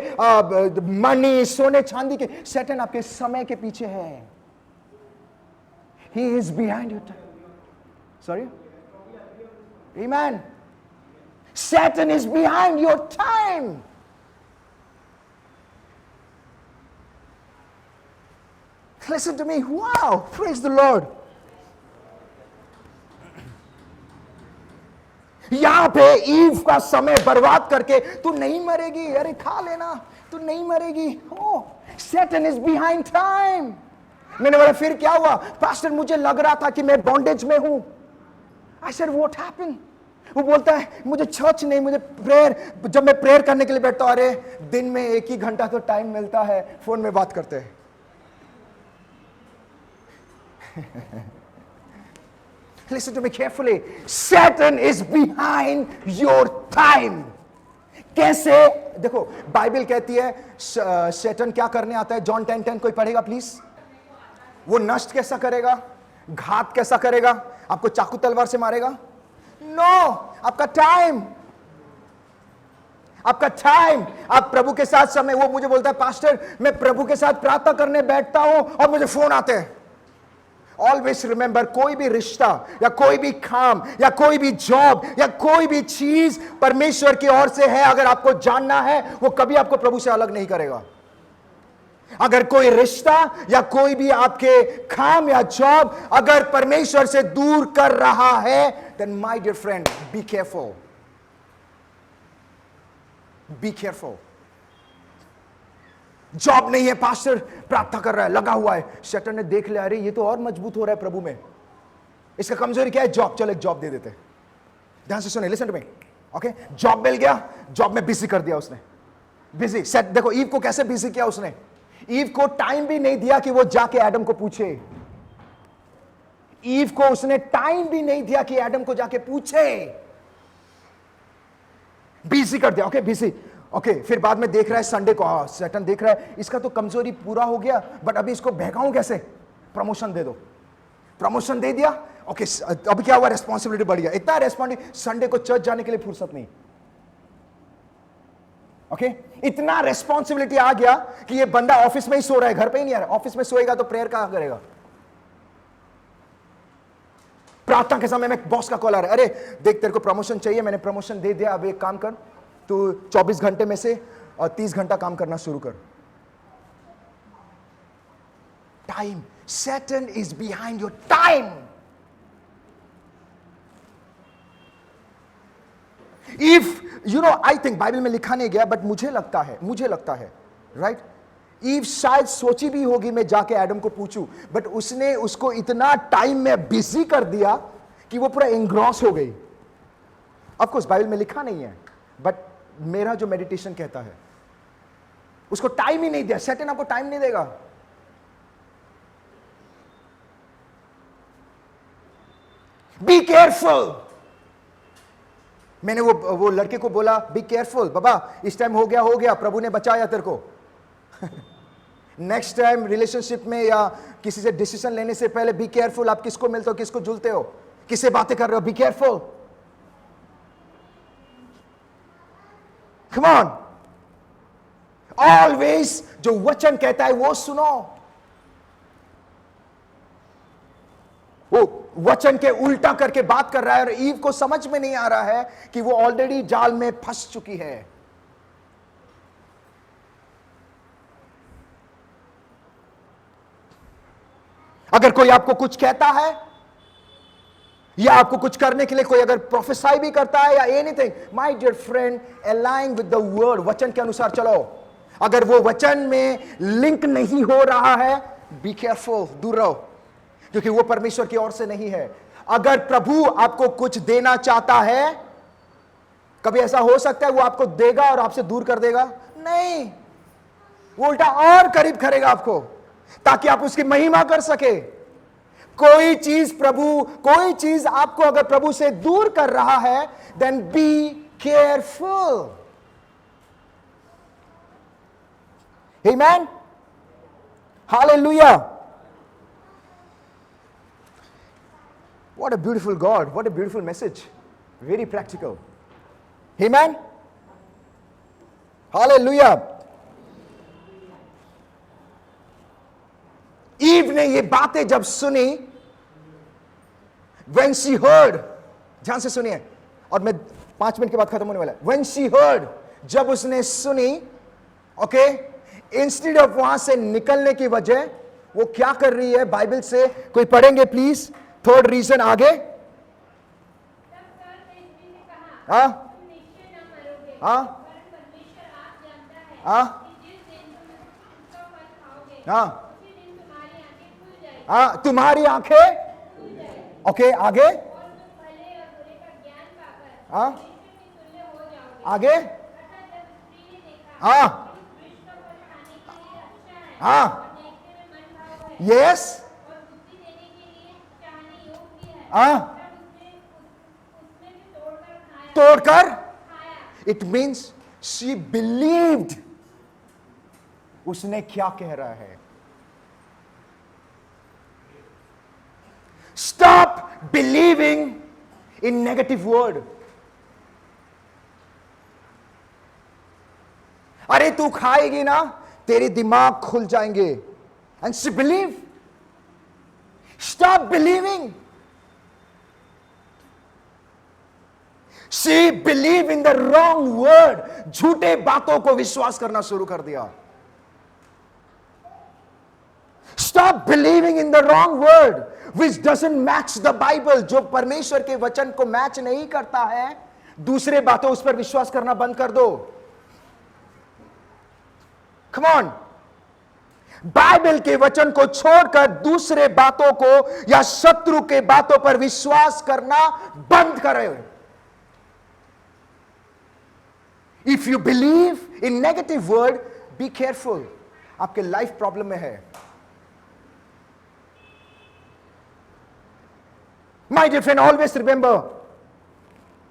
मनी, सोने चांदी के, सैटन आपके समय के पीछे है। He is behind your time. Sorry, amen. Satan is behind your time. Listen to me. Wow, praise the Lord. यहां पे ईव का समय बर्बाद करके, तू नहीं मरेगी, अरे खा लेना, तू नहीं मरेगी। Oh, Satan is behind time. मैंने बोला फिर क्या हुआ? पास्टर मुझे लग रहा था कि मैं बॉन्डेज में हूं। I said what happened? वो बोलता है मुझे चर्च नहीं, मुझे प्रेयर, जब मैं प्रेयर करने के लिए बैठता हूं, अरे दिन में 1 ही घंटा तो टाइम मिलता है, फोन में बात करते हैं। Listen to me carefully. Satan is behind your time. कैसे? देखो बाइबल कहती है शैतान क्या करने आता है। जॉन 10:10 कोई पढ़ेगा प्लीज। वो नष्ट कैसा करेगा, घात कैसा करेगा, आपको चाकू तलवार से मारेगा? नो, आपका टाइम, आपका टाइम, आप प्रभु के साथ समय। वो मुझे बोलता है पास्टर मैं प्रभु के साथ प्रार्थना करने बैठता हूं और मुझे फोन आते हैं। ऑलवेज रिमेंबर, कोई भी रिश्ता या कोई भी काम या कोई भी जॉब या कोई भी चीज परमेश्वर की ओर से है। अगर आपको जानना है, वो कभी आपको प्रभु से अलग नहीं करेगा। अगर कोई रिश्ता या कोई भी आपके काम या जॉब अगर परमेश्वर से दूर कर रहा है, then my dear friend be careful, be careful. Job नहीं है, पास्टर प्रार्थना कर रहा है, लगा हुआ है, शैतान ने देख लिया, अरे ये तो और मजबूत हो रहा है प्रभु में, इसका कमजोरी क्या है? जॉब, चलो एक जॉब दे देते। ध्यान से सुने, listen to me, okay. Job मिल गया, जॉब में बिजी कर दिया उसने, बिजी सेट। देखो ईव को कैसे बिजी किया उसने। ईव को टाइम भी नहीं दिया कि वो जाके एडम को पूछे। ईव को उसने टाइम भी नहीं दिया कि एडम को जाके पूछे, बिजी कर दिया। ओके बिजी, ओके फिर बाद में देख रहा है संडे को, हाँ सैटन देख रहा है इसका तो कमजोरी पूरा हो गया, बट अभी इसको बहकाऊं कैसे? प्रमोशन दे दो। प्रमोशन दे दिया, ओके अभी क्या हुआ? रेस्पॉन्सिबिलिटी बढ़ गया, इतना रेस्पॉन्सिबिलिटी, संडे को चर्च जाने के लिए फुर्सत नहीं। ओके इतना रेस्पॉन्सिबिलिटी आ गया कि ये बंदा ऑफिस में ही सो रहा है, घर पे ही नहीं आ रहा। ऑफिस में सोएगा तो प्रेयर कहां करेगा? प्रार्थना के समय में बॉस का कॉल आ रहा है, अरे देख तेरे को प्रमोशन चाहिए, मैंने प्रमोशन दे दिया, अब एक काम कर, तू 24 घंटे में से और 30 घंटा काम करना शुरू कर. Time. Satan is behind your time. If I think Bible में लिखा नहीं गया, बट मुझे लगता है, राइट? ईव शायद सोची भी होगी मैं जाके एडम को पूछूं, बट उसने उसको इतना टाइम में बिजी कर दिया कि वो पूरा एंग्रॉस हो गई. ऑफ कोर्स बाइबल में लिखा नहीं है, बट मेरा जो मेडिटेशन कहता है, उसको टाइम ही नहीं दिया. सैटन आपको टाइम नहीं देगा. Be careful. मैंने वो लड़के को बोला, बी केयरफुल बाबा, इस टाइम हो गया, प्रभु ने बचाया तेरे को. नेक्स्ट टाइम रिलेशनशिप में या किसी से डिसीजन लेने से पहले बी केयरफुल. आप किसको मिलते हो, किसको जुलते हो, किससे बातें कर रहे हो, be careful. Come on. Always जो वचन कहता है वो सुनो. वो वचन के उल्टा करके बात कर रहा है और ईव को समझ में नहीं आ रहा है कि वो ऑलरेडी जाल में फंस चुकी है. अगर कोई आपको कुछ कहता है या आपको कुछ करने के लिए कोई अगर प्रोफेसाई भी करता है या anything, my dear friend, align with the word, वचन के अनुसार चलो. अगर वो वचन में लिंक नहीं हो रहा है, बी केयरफुल, दूर रहो, क्योंकि वो परमेश्वर की ओर से नहीं है. अगर प्रभु आपको कुछ देना चाहता है, कभी ऐसा हो सकता है वो आपको देगा और आपसे दूर कर देगा? नहीं, वो उल्टा और करीब करेगा आपको, ताकि आप उसकी महिमा कर सके. कोई चीज आपको अगर प्रभु से दूर कर रहा है, then be careful. Amen. Hallelujah. What a beautiful God, what a beautiful message. Very practical. Amen. Hallelujah. Eve ने ये बातें जब सुनी, when she heard, ध्यान से सुनिए और मैं 5 मिनट के बाद खत्म होने वाला है. when she heard, जब उसने सुनी, ओके, इंस्टेड ऑफ वहां से निकलने की वजह वो क्या कर रही है, बाइबल से कोई पढ़ेंगे प्लीज. थर्ड रीजन आगे. हाँ हाँ हाँ हाँ, तुम्हारी आंखें, ओके, आगे. हाँ आगे. हाँ हाँ, यस. हाँ, तोड़कर. It means she believed. उसने क्या कह रहा है? Stop believing in negative word. अरे तू खाएगी ना, तेरे दिमाग खुल जाएंगे. And she believe. Stop believing. She believed in the wrong word. झूठे बातों को विश्वास करना शुरू कर दिया. Stop believing in the wrong word, which doesn't match the Bible. जो परमेश्वर के वचन को मैच नहीं करता है, दूसरे बातों उस पर विश्वास करना बंद कर दो. Come on. बाइबल के वचन को छोड़कर दूसरे बातों को या शत्रु के बातों पर विश्वास करना बंद करो. If you believe in negative word, be careful. आपके लाइफ प्रॉब्लम में है. My dear friend, always remember,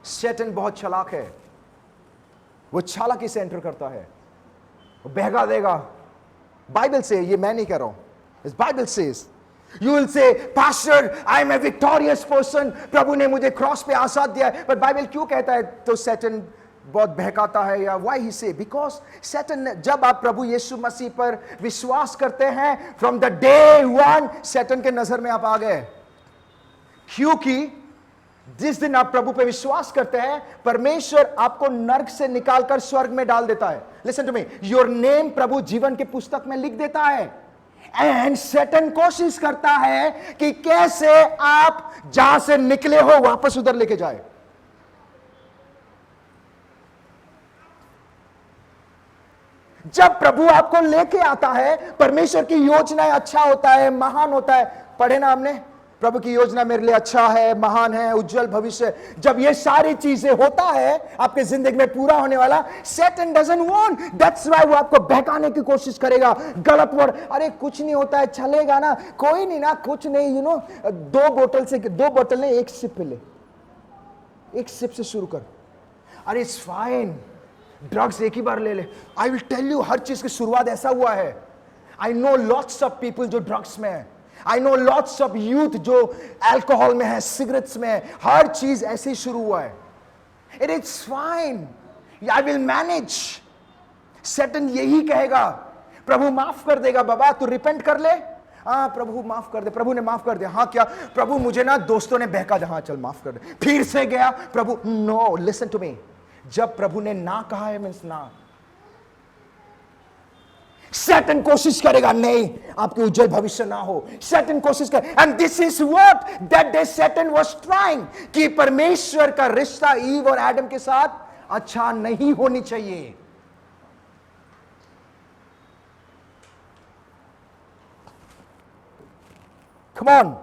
Satan बहुत चालाक है. वो चालाकी से एंटर करता है, वो बहका देगा. बाइबल से, ये मैं नहीं कह रहा हूं, Bible says. You will say, Pastor, I am a victorious person. प्रभु ने मुझे क्रॉस पे आजाद दिया है. पर बाइबल क्यों कहता है तो Satan बहुत बहकाता है? या why he say? Because Satan, जब आप प्रभु यीशु मसीह पर विश्वास करते हैं, from the day one Satan के नजर में आप आ गए. क्योंकि जिस दिन आप प्रभु पे विश्वास करते हैं, परमेश्वर आपको नर्क से निकालकर स्वर्ग में डाल देता है. Listen to me, your name प्रभु जीवन के पुस्तक में लिख देता है. एंड सैटन कोशिश करता है कि कैसे आप जहां से निकले हो वापस उधर लेके जाए. जब प्रभु आपको लेके आता है, परमेश्वर की योजनाएं अच्छा होता है, महान होता है. पढ़े ना हमने, प्रभु की योजना मेरे लिए अच्छा है, महान है, उज्जवल भविष्य. जब ये सारी चीजें होता है आपके जिंदगी में पूरा होने वाला, Satan doesn't want, that's why वो आपको बहकाने की कोशिश करेगा. गलत वर्ड, अरे कुछ नहीं होता है, चलेगा ना, कोई नहीं ना, कुछ नहीं, यू नो, दो बोतल ने एक सिप ले, एक सिप से शुरू कर. अरे इट्स फाइन, ड्रग्स एक ही बार ले ले. आई विल टेल यू, हर चीज की शुरुआत ऐसा हुआ है. I know lots of people जो ड्रग्स में है. I know lots of youth जो अल्कोहल में है, सिगरेट्स में है. हर चीज ऐसे ही शुरू हुआ है. It is fine, I will manage. Satan यही कहेगा, प्रभु माफ कर देगा बाबा, तू रिपेंट कर ले. हाँ प्रभु माफ कर दे. प्रभु ने माफ कर दिया. हाँ क्या प्रभु, मुझे ना दोस्तों ने बहका. हाँ चल माफ कर दे. फिर से गया प्रभु. नो, लिसन टू मी, जब प्रभु ने ना कहा है मीन्स ना. सैटन कोशिश करेगा नहीं आपके उज्जवल भविष्य ना हो. सैटन कोशिश कर, and this is what that day Satan was trying, कि परमेश्वर का रिश्ता ईव और एडम के साथ अच्छा नहीं होनी चाहिए. Come on.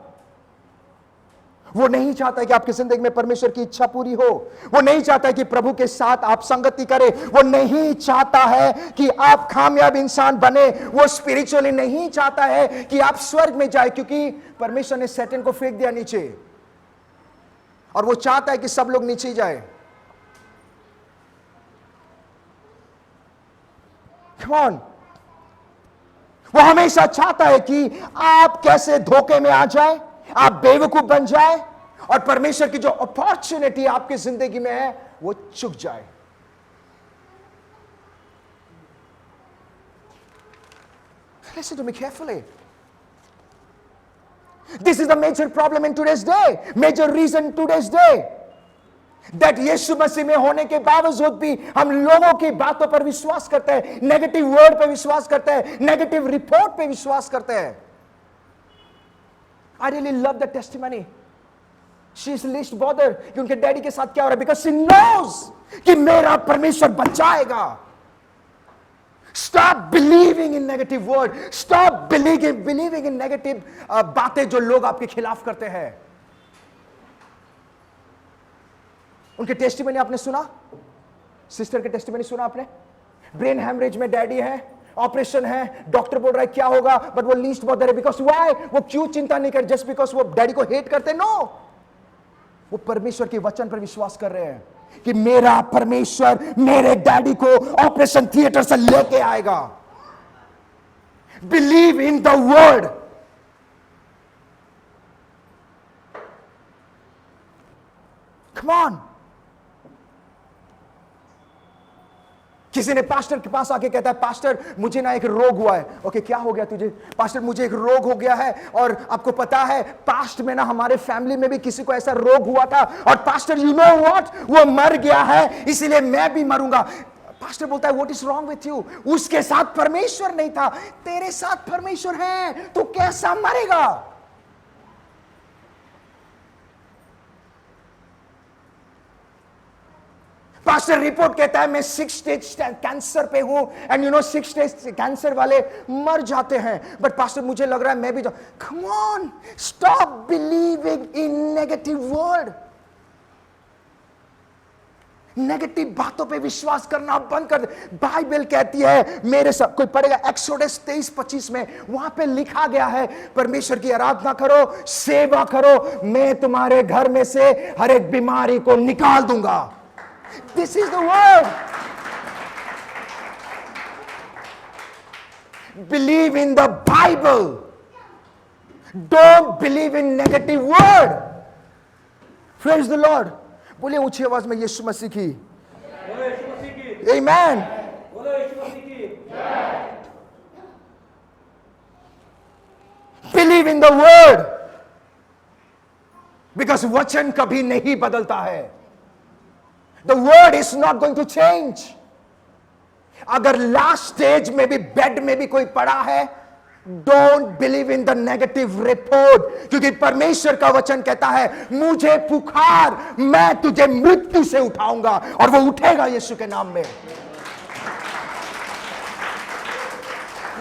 वो नहीं चाहता है कि आपकी जिंदगी में परमेश्वर की इच्छा पूरी हो. वो नहीं चाहता है कि प्रभु के साथ आप संगति करें. वो नहीं चाहता है कि आप कामयाब इंसान बने. वो स्पिरिचुअली नहीं चाहता है कि आप स्वर्ग में जाए, क्योंकि परमेश्वर ने सैटन को फेंक दिया नीचे, और वो चाहता है कि सब लोग नीचे ही जाए. Come on. वो हमेशा चाहता है कि आप कैसे धोखे में आ जाए, आप बेवकूफ बन जाए, और परमेश्वर की जो अपॉर्चुनिटी आपकी जिंदगी में है वो चुक जाए. Listen to me carefully. This is the major problem in today's day. Major reason today's day. That यीशु मसीह में होने के बावजूद भी हम लोगों की बातों पर विश्वास करते हैं, नेगेटिव वर्ड पर विश्वास करते हैं, नेगेटिव रिपोर्ट पे विश्वास करते हैं. I really love the testimony. She is least bothered कि उनके डैडी के साथ क्या हो रहा है, because she knows कि मेरा परमेश्वर बचाएगा. Stop believing in negative word. Stop believing in negative बातें जो लोग आपके खिलाफ करते हैं. उनके टेस्टिमनी आपने सुना, सिस्टर के टेस्टिमनी सुना आपने. ब्रेन हैमरेज में डैडी है, ऑपरेशन है, डॉक्टर बोल रहा है क्या होगा, बट वो लीस्ट बॉदर है. बिकॉज व्हाई, वो क्यों चिंता नहीं कर, जस्ट बिकॉज वो डैडी को हेट करते. नो, वो परमेश्वर के वचन पर विश्वास कर रहे हैं कि मेरा परमेश्वर मेरे डैडी को ऑपरेशन थिएटर से लेके आएगा. Believe in the word. Come on. किसी ने पास्टर के पास आके कहता है, पास्टर मुझे ना एक रोग हुआ है. ओके, क्या हो गया तुझे? पास्टर मुझे एक रोग हो गया है, और आपको पता है पास्ट में ना हमारे फैमिली में भी किसी को ऐसा रोग हुआ था, और पास्टर यू नो व्हाट, वो मर गया है, इसीलिए मैं भी मरूंगा. पास्टर बोलता है what is wrong with you? उसके साथ परमेश्वर नहीं था, तेरे साथ परमेश्वर है, तो कैसा मरेगा? पास्टर रिपोर्ट कहता है मैं 6 स्टेज कैंसर पे हूं, and you know 6 stage cancer वाले मर जाते हैं, बट पास्टर मुझे लग रहा है मैं भी. Come on, stop believing in negative word. Negative बातों पे विश्वास करना बंद कर दे. बाइबल कहती है, मेरे साथ कोई पढ़ेगा एक्सोडस 23-25 में, वहां पे लिखा गया है परमेश्वर की आराधना करो, सेवा करो, मैं तुम्हारे घर में से हर एक बीमारी को निकाल दूंगा. This is the word. Believe in the Bible. Don't believe in negative word. Praise the Lord. बोले ऊंची आवाज में यीशु मसीह की. Amen. Believe in the word. Because वचन कभी नहीं बदलता है. The word is not going to change. अगर लास्ट स्टेज में भी बेड में भी कोई पड़ा है, don't believe in the negative report, क्योंकि परमेश्वर का वचन कहता है मुझे पुकार, मैं तुझे मृत्यु से उठाऊंगा, और वो उठेगा यीशु के नाम में.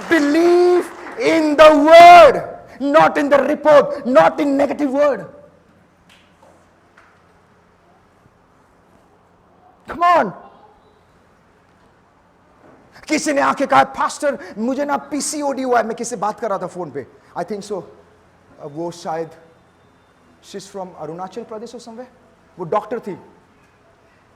Believe in the word, not in the report, not in negative word. Come on. किसी ने आके कहा पास्टर मुझे ना पीसीओडी हुआ है. मैं किसी बात कर रहा था फोन पे, आई थिंक सो वो शायद she is from Arunachal Pradesh और समवेयर. वो डॉक्टर थी.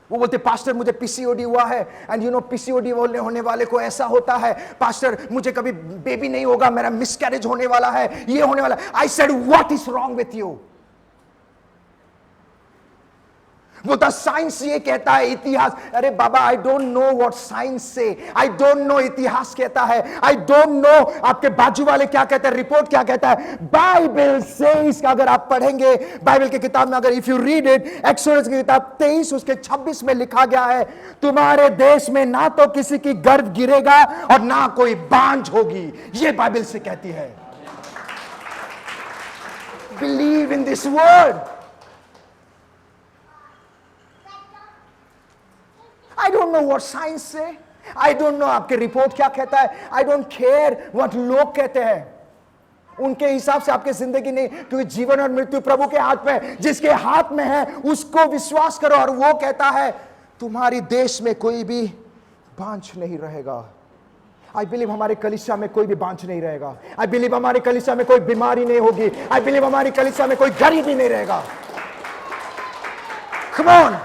वो बोलते पास्टर मुझे पीसीओडी हुआ है, एंड यू नो पीसीओडी होने वाले को ऐसा होता है, पास्टर मुझे कभी बेबी नहीं होगा, मेरा मिसकैरेज होने वाला है, ये होने वाला है. I said what is wrong with you. बोलता साइंस ये कहता है, इतिहास. अरे बाबा I don't know what science से, आई डोंट नो इतिहास कहता है, आई डोंट नो आपके बाजू वाले क्या कहते हैं, रिपोर्ट क्या कहता है. बाइबल से इसका अगर आप पढ़ेंगे, बाइबल की किताब में अगर if you read it, exodus की किताब 23 उसके 26 में लिखा गया है, तुम्हारे देश में ना तो किसी की गर्भ गिरेगा और ना कोई बांझ होगी. ये बाइबल से कहती है. Believe in this word. I don't know what science say. I don't know आपके रिपोर्ट क्या कहता है. I don't care what लोग कहते हैं. उनके हिसाब से आपकी जिंदगी नहीं, क्योंकि जीवन और मृत्यु प्रभु के हाथ में है. जिसके हाथ में है उसको विश्वास करो. और वो कहता है तुम्हारी देश में कोई भी बांझ नहीं रहेगा. आई बिलीव हमारे कलीसिया में कोई भी बांझ नहीं रहेगा. आई बिलीव हमारे कलीसिया में कोई बीमारी नहीं होगी. आई बिलीव हमारी कलीसिया में कोई गरीबी नहीं रहेगा. Come on.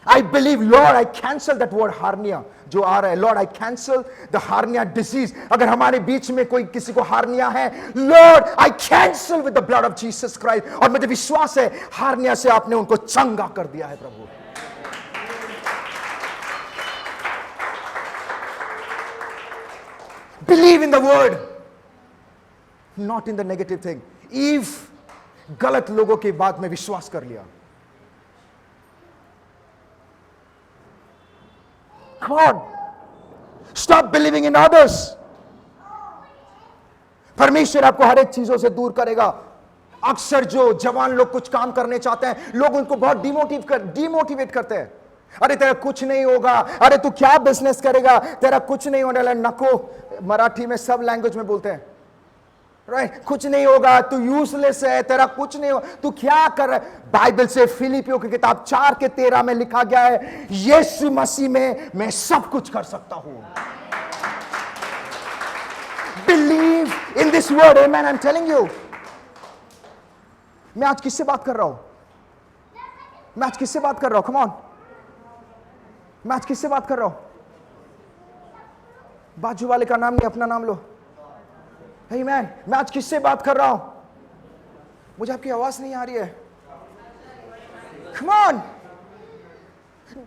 I believe, Lord, I cancel that word hernia जो आ रहा है. Lord, I cancel the hernia disease. अगर हमारे बीच में कोई किसी को हार्निया है, Lord, I cancel with the blood of Jesus Christ. और मुझे विश्वास है हार्निया से आपने उनको चंगा कर दिया है प्रभु. Believe in the word, not in the negative thing. Eve गलत लोगों की बात में विश्वास कर लिया. Come on. Stop believing in others. परमेश्वर आपको हर एक चीजों से दूर करेगा. अक्सर जो जवान लोग कुछ काम करने चाहते हैं, लोग उनको बहुत डिमोटिवेट करते हैं. अरे तेरा कुछ नहीं होगा, अरे तू क्या बिजनेस करेगा, तेरा कुछ नहीं होने वाला. नको मराठी में सब लैंग्वेज में बोलते हैं, राइट. कुछ नहीं होगा, तू यूजलेस है, तेरा कुछ नहीं होगा, तू क्या कर रहा है. बाइबल से फिलिपियों की किताब 4:13 में लिखा गया है यीशु मसीह में मैं सब कुछ कर सकता हूं. Believe in this word. Amen. I am telling you. मैं आज किससे बात कर रहा हूं? मैं आज किससे बात कर रहा हूं? Come on. मैं आज किससे बात कर रहा हूं? बाजू वाले का नाम नहीं, अपना नाम लो. आमेन. मैं आज किससे बात कर रहा हूं? मुझे आपकी आवाज नहीं आ रही है. Come on.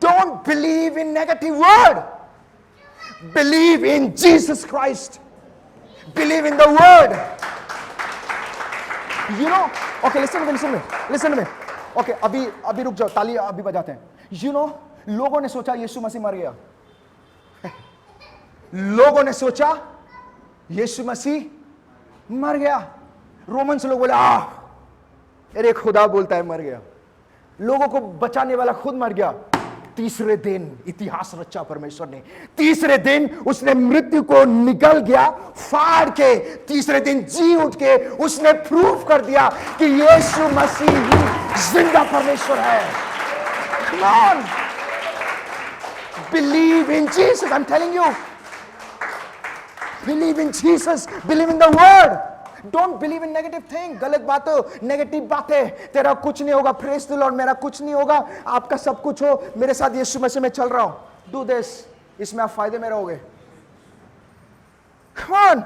Don't believe in negative word. Believe in Jesus Christ. Believe in the word. You know, okay, listen to me. Okay, अभी रुक जाओ, ताली अभी बजाते हैं. You know, लोगों ने सोचा यीशु मसीह मर गया. लोगों ने सोचा यीशु मसीह मर गया. रोमन से लोग बोले अरे खुदा बोलता है मर गया. लोगों को बचाने वाला खुद मर गया. तीसरे दिन इतिहास रचा परमेश्वर ने. तीसरे दिन उसने मृत्यु को निगल गया फाड़ के. तीसरे दिन जी उठ के उसने प्रूव कर दिया कि यीशु मसीह ही जिंदा परमेश्वर है. Come on. Believe in Jesus. I'm telling you. Believe in Jesus. Believe in the word. Don't believe in negative thing. गलत बातों, नेगेटिव बातें. तेरा कुछ नहीं होगा, प्रेज द लॉर्ड. मेरा कुछ नहीं होगा, आपका सब कुछ हो. मेरे साथ यीशु मसीह में चल रहा हूं. Do this. इसमें आप फायदे में रहोगे. Come on.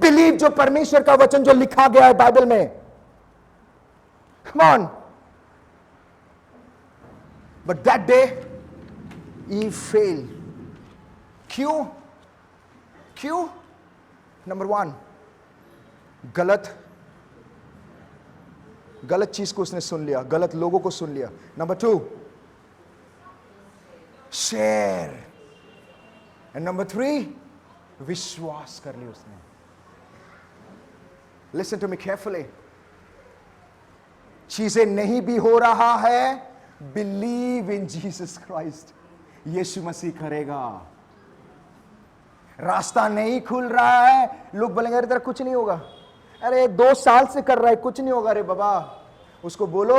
Believe जो परमेश्वर का वचन जो लिखा गया है बाइबल में. Come on. But that day, Eve failed. क्यों? नंबर 1, गलत चीज को उसने सुन लिया, गलत लोगों को सुन लिया। Number 2, share. एंड नंबर 3, विश्वास कर लिया उसने। Listen to me carefully. चीजें नहीं भी हो रहा है, बिलीव इन जीसस क्राइस्ट, यीशु मसीह करेगा। रास्ता नहीं खुल रहा है, लोग बोलेंगे अरे तेरा कुछ नहीं होगा, अरे 2 साल से कर रहा है, कुछ नहीं होगा। अरे बाबा, उसको बोलो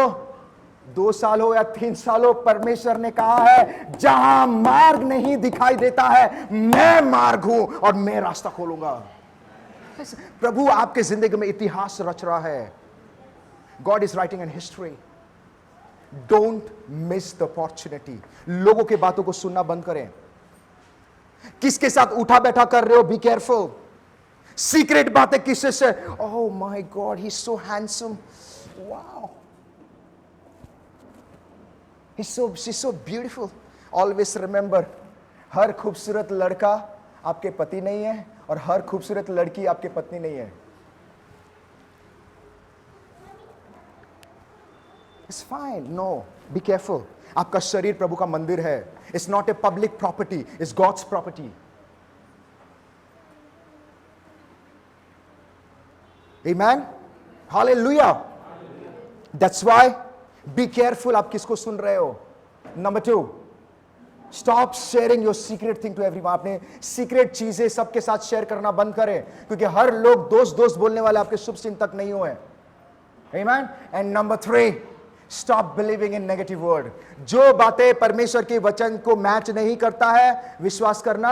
2 साल हो या 3 साल हो, परमेश्वर ने कहा है जहां मार्ग नहीं दिखाई देता है, मैं मार्ग हूं और मैं रास्ता खोलूंगा। प्रभु आपके जिंदगी में इतिहास रच रहा है। God is writing an history. Don't miss the opportunity. लोगों की बातों को सुनना बंद करें। किसके साथ उठा बैठा कर रहे हो, बी केयरफुल। सीक्रेट बातें किससे से, oh my God he is so handsome, wow, he is so beautiful. Always remember, हर खूबसूरत लड़का आपके पति नहीं है और हर खूबसूरत लड़की आपके पत्नी नहीं है। It's fine, no, be careful. आपका शरीर प्रभु का मंदिर है। It's not a public property, it's God's property. Amen, hallelujah. That's why be careful आप किसको सुन रहे हो। Number 2, stop sharing your secret thing to everyone. आपने सीक्रेट चीजें सबके साथ शेयर करना बंद करें, क्योंकि हर लोग दोस्त बोलने वाले आपके शुभ चिंतक नहीं हुए। Amen. And number 3, stop believing in negative word. जो बातें परमेश्वर के वचन को मैच नहीं करता है, विश्वास करना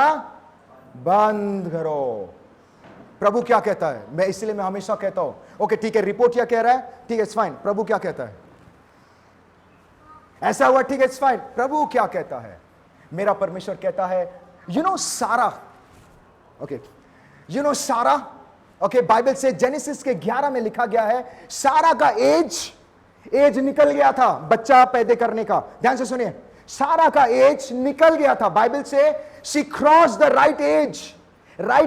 बंद करो। प्रभु क्या कहता है, मैं इसलिए मैं हमेशा कहता हूं, ओके ठीक है, रिपोर्ट क्या कह रहा है, ठीक है, इट्स फाइन। प्रभु क्या कहता है, ऐसा हुआ, ठीक है, इट्स फाइन। प्रभु क्या कहता है, मेरा परमेश्वर कहता है, यू नो सारा, ओके, यू नो सारा, ओके, बाइबल से जेनेसिस के 11 में लिखा गया है, सारा का एज निकल गया था बच्चा पैदा करने का। ध्यान से सुनिए, सारा का एज निकल गया था बाइबल से। She cross the right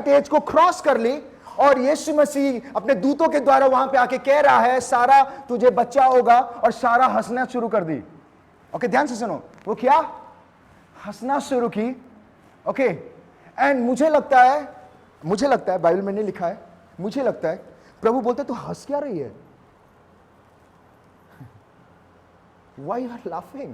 edge को क्रॉस कर ली, और यीशु मसीह अपने दूतों के द्वारा वहां पे आके कह रहा है, सारा तुझे बच्चा होगा, और सारा हंसना शुरू कर दी। ओके, ध्यान से सुनो, वो क्या हंसना शुरू की। ओके, एंड मुझे लगता है बाइबल में नहीं लिखा है, मुझे लगता है प्रभु बोलते तू हंस क्या रही है, Why you are laughing?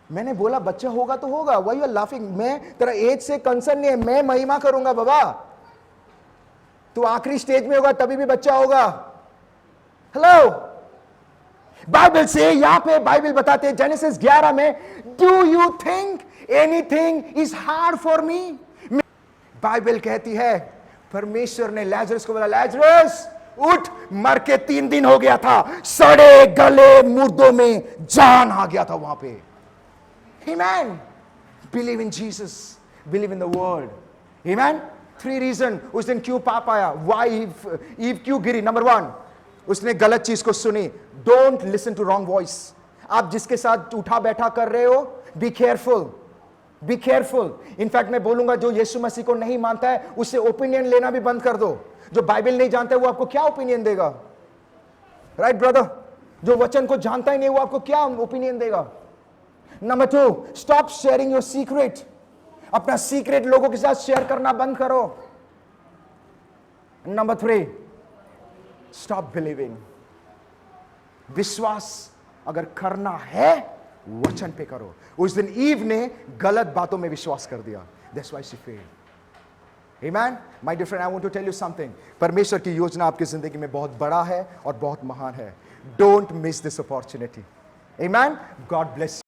मैंने बोला बच्चा होगा तो होगा, Why you are laughing? मैं तेरा एज से कंसर्न नहीं है, मैं महिमा करूंगा बाबा। तू आखिरी स्टेज में होगा तभी भी बच्चा होगा। हेलो, बाइबल से यहां पे बाइबल बताते हैं जेनेसिस 11 में, do you think anything is hard for me. Bible कहती है परमेश्वर ने लाजरस को बोला, लाजरस उठ, मर के 3 दिन हो गया था, सड़े गले मुर्दों में जान आ गया था वहां पे। Amen. Believe in Jesus, believe in the word. Amen. 3 reason उस दिन क्यों पाप आया, why ईव क्यों गिरी। नंबर 1, उसने गलत चीज को सुनी। Don't listen to wrong voice. आप जिसके साथ उठा बैठा कर रहे हो, be careful, be careful. In fact मैं बोलूंगा, जो यीशु मसीह को नहीं मानता है उससे ओपिनियन लेना भी बंद कर दो। जो बाइबल नहीं जानता है वो आपको क्या ओपिनियन देगा, राइट ब्रदर। जो वचन को जानता ही नहीं वो आपको क्या ओपिनियन देगा। Number 2, stop sharing your secret. अपना सीक्रेट लोगों के साथ शेयर करना बंद करो। Number 3, stop believing. विश्वास अगर करना है वचन पे करो। उस दिन ईव ने गलत बातों में विश्वास कर दिया, that's why she failed. Amen? My dear friend, I want to tell you something. परमेश्वर की योजना आपकी जिंदगी में बहुत बड़ा है और बहुत महान है। Don't miss this opportunity. Amen? God bless you.